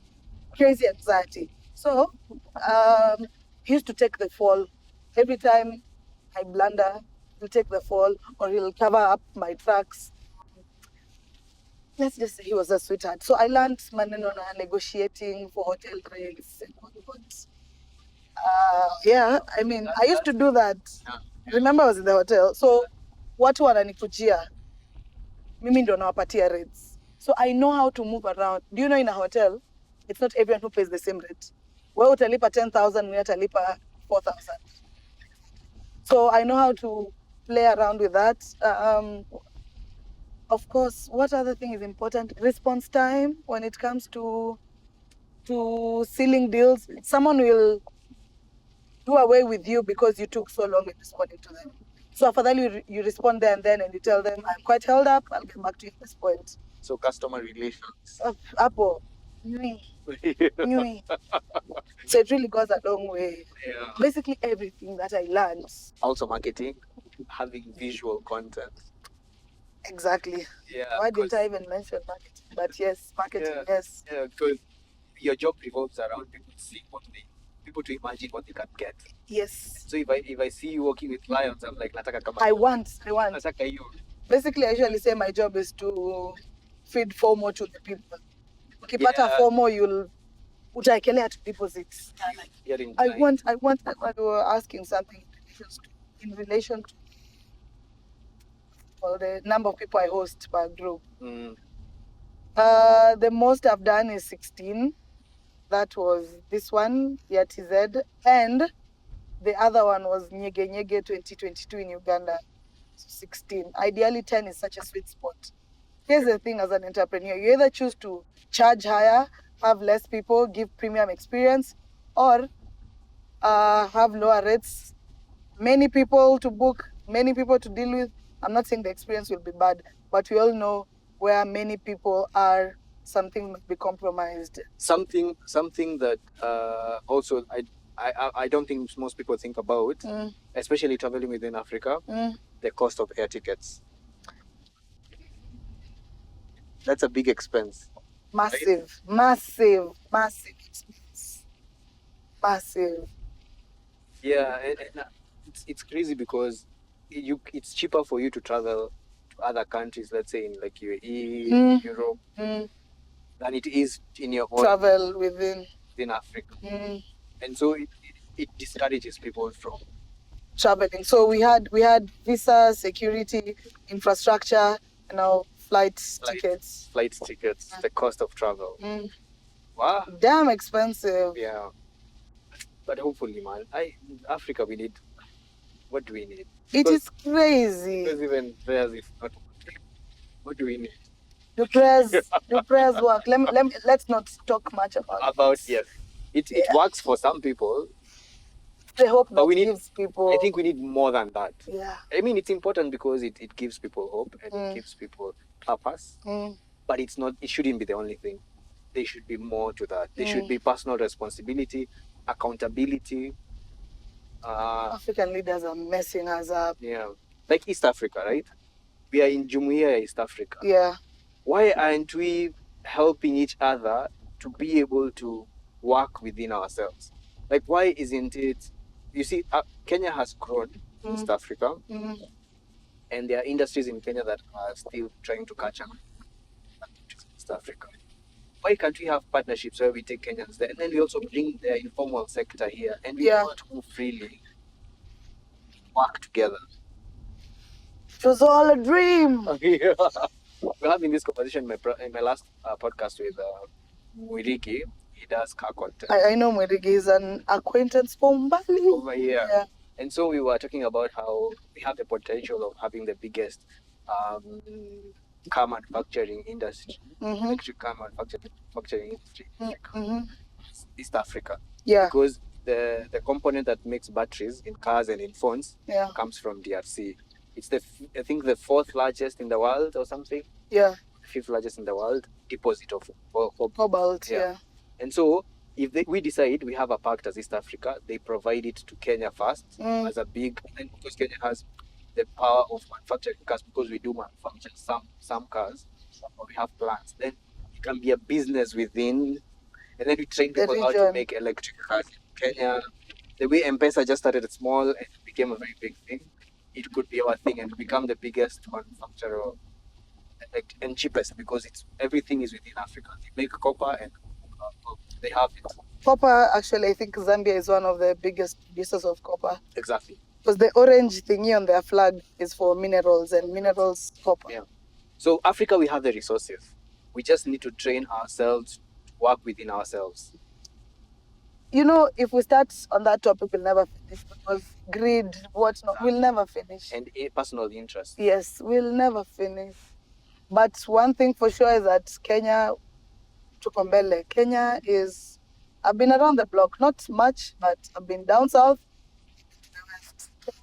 crazy anxiety. So he used to take the fall. Every time I blunder, he'll take the fall, or he'll cover up my tracks. Let's just say he was a sweetheart. So I learned maneno na negotiating for hotel rates and all that. Yeah, I mean, I used to do that. Remember, I was in the hotel. So watu wananikujia, mimi ndo nawapatia rates. So I know how to move around. Do you know in a hotel, it's not everyone who pays the same rate. Wewe utalipa 10,000, mimi utalipa 4,000. So I know how to play around with that. Of course, what other thing is important? Response time when it comes to sealing deals. Someone will do away with you because you took so long in responding to them. So afadhali you respond there and then, and you tell them, I'm quite held up, I'll get back to you at this point. So customer relations. Apo. So it really goes a long way. Yeah. Basically everything that I learned. Also marketing, having visual content. Exactly. Yeah. Why didn't I even mention marketing? But yes, marketing, yes. Yeah, because your job revolves around people to imagine what they can get. Yes. So if I see you working with clients, I'm like, nataka kama. I want. Nataka hiyo. Basically, I usually say my job is to feed FOMO to the people. Ukipata FOMO, you'll utaekelea to deposits. I want. You were asking something in relation to the number of people I host per group. The most I've done is 16. That was this one, TZ. And The other one was Nyege Nyege 2022 in Uganda, 16. Ideally, 10 is such a sweet spot. Here's the thing as an entrepreneur, you either choose to charge higher, have less people, give premium experience, or have lower rates, many people to book, many people to deal with. I'm not saying the experience will be bad, but we all know where many people are, something might be compromised. Something that also I don't think most people think about, especially traveling within Africa, the cost of air tickets. That's a big expense. Massive, right? massive expense. Massive. Yeah, and it's crazy because it's cheaper for you to travel to other countries, let's say in like UAE, Europe, than it is in your own travel within Africa. And so it discourages people from traveling. So we had visa, security, infrastructure, flight tickets, the cost of travel. Wow, damn expensive. Yeah, but hopefully, man, Africa, we need. What do we need? It is crazy. Because even prayers, if not, what do we need? The prayers work. Let's not talk much about yes. It works for some people. The hope that gives people. I think we need more than that. Yeah. I mean, it's important because it gives people hope and it gives people purpose. But it's not. It shouldn't be the only thing. There should be more to that. There should be personal responsibility, accountability. African leaders are messing us up. Yeah, like East Africa, right? We are in Jumuiya, East Africa. Yeah. Why aren't we helping each other to be able to work within ourselves? Like, why isn't it? You see, Kenya has grown, East Africa, and there are industries in Kenya that are still trying to catch up to East Africa. Why can't we have partnerships where we take Kenyans there and then we also bring the informal sector here and we not move freely, work together? It was all a dream. We're having this conversation in my last podcast with Mwirigi. He does car content. I know Mwirigi is an acquaintance from Bali. Over here. Yeah. And so we were talking about how we have the potential of having the biggest car manufacturing industry, electric car manufacturing industry, East Africa. Yeah. Because the component that makes batteries in cars and in phones comes from DRC. It's I think the 4th largest in the world or something. Yeah. 5th largest in the world deposit of cobalt. Yeah. And so if we decide we have a pact as East Africa, they provide it to Kenya first as a big, and because Kenya has the power of manufacturing cars, because we do manufacture some cars, or we have plants, then it can be a business within, and then we train people how to make electric cars in Kenya. The way M-Pesa just started small and became a very big thing, it could be our thing and become the biggest manufacturer and cheapest, because everything is within Africa. They make copper and they have it. Copper, actually, I think Zambia is one of the biggest producers of copper. Exactly. Because the orange thingy on their flag is for minerals, and minerals, copper. Yeah. So Africa, we have the resources. We just need to train ourselves to work within ourselves. If we start on that topic, we'll never finish, because greed, whatnot, we'll never finish. And personal interest. Yes, we'll never finish. But one thing for sure is that Kenya, Tukombele. Kenya is, I've been around the block, not much, but I've been down south,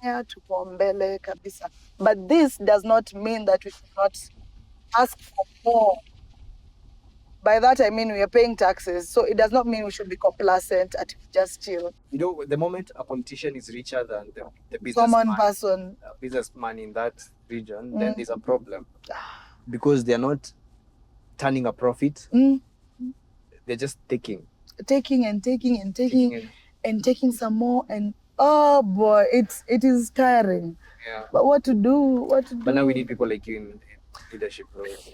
Kenya, Tukombele, kabisa. But this does not mean that we should not ask for more. By that I mean we are paying taxes, so it does not mean we should be complacent and just chill. The moment a politician is richer than the businessman in that region, then there's a problem. Because they're not turning a profit. They're just taking some more, and oh boy, it is tiring. Yeah. But what to do? But now we need people like you in leadership roles.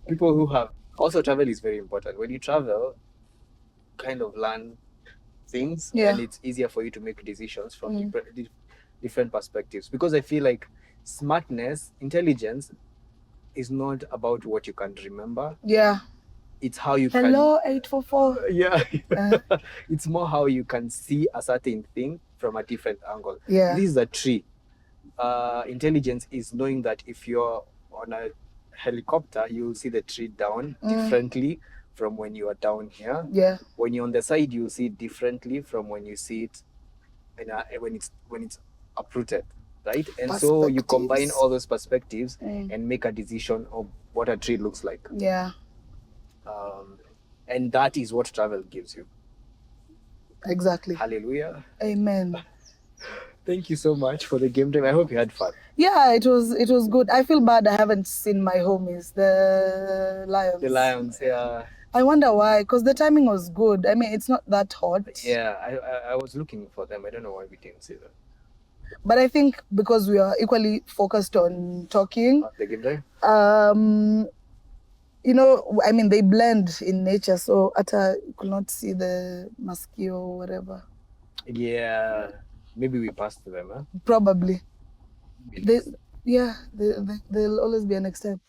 People who have also, travel is very important. When you travel, kind of learn things, and it's easier for you to make decisions from different perspectives. Because I feel like smartness, intelligence is not about what you can remember. Yeah. it's how you Hello, 844. can. Yeah. It's more how you can see a certain thing from a different angle. Yeah. This is a tree. Intelligence is knowing that if you're on a helicopter, you'll see the tree down differently from when you are down here. Yeah. When you're on the side, you'll see it differently from when you see it when it's uprooted, right? And so you combine all those perspectives and make a decision of what a tree looks like. Yeah. And that is what travel gives you. Exactly. Hallelujah. Amen. Thank you so much for the game time. I hope you had fun. Yeah, it was good. I feel bad I haven't seen my homies, the lions. The lions, yeah. I wonder why, because the timing was good. I mean, it's not that hot. Yeah, I was looking for them. I don't know why we didn't see them. But I think because we are equally focused on talking. The game time? You know, I mean, they blend in nature, so you could not see the mosquito or whatever. Yeah, maybe we passed them, huh? Probably. There'll always be a next time.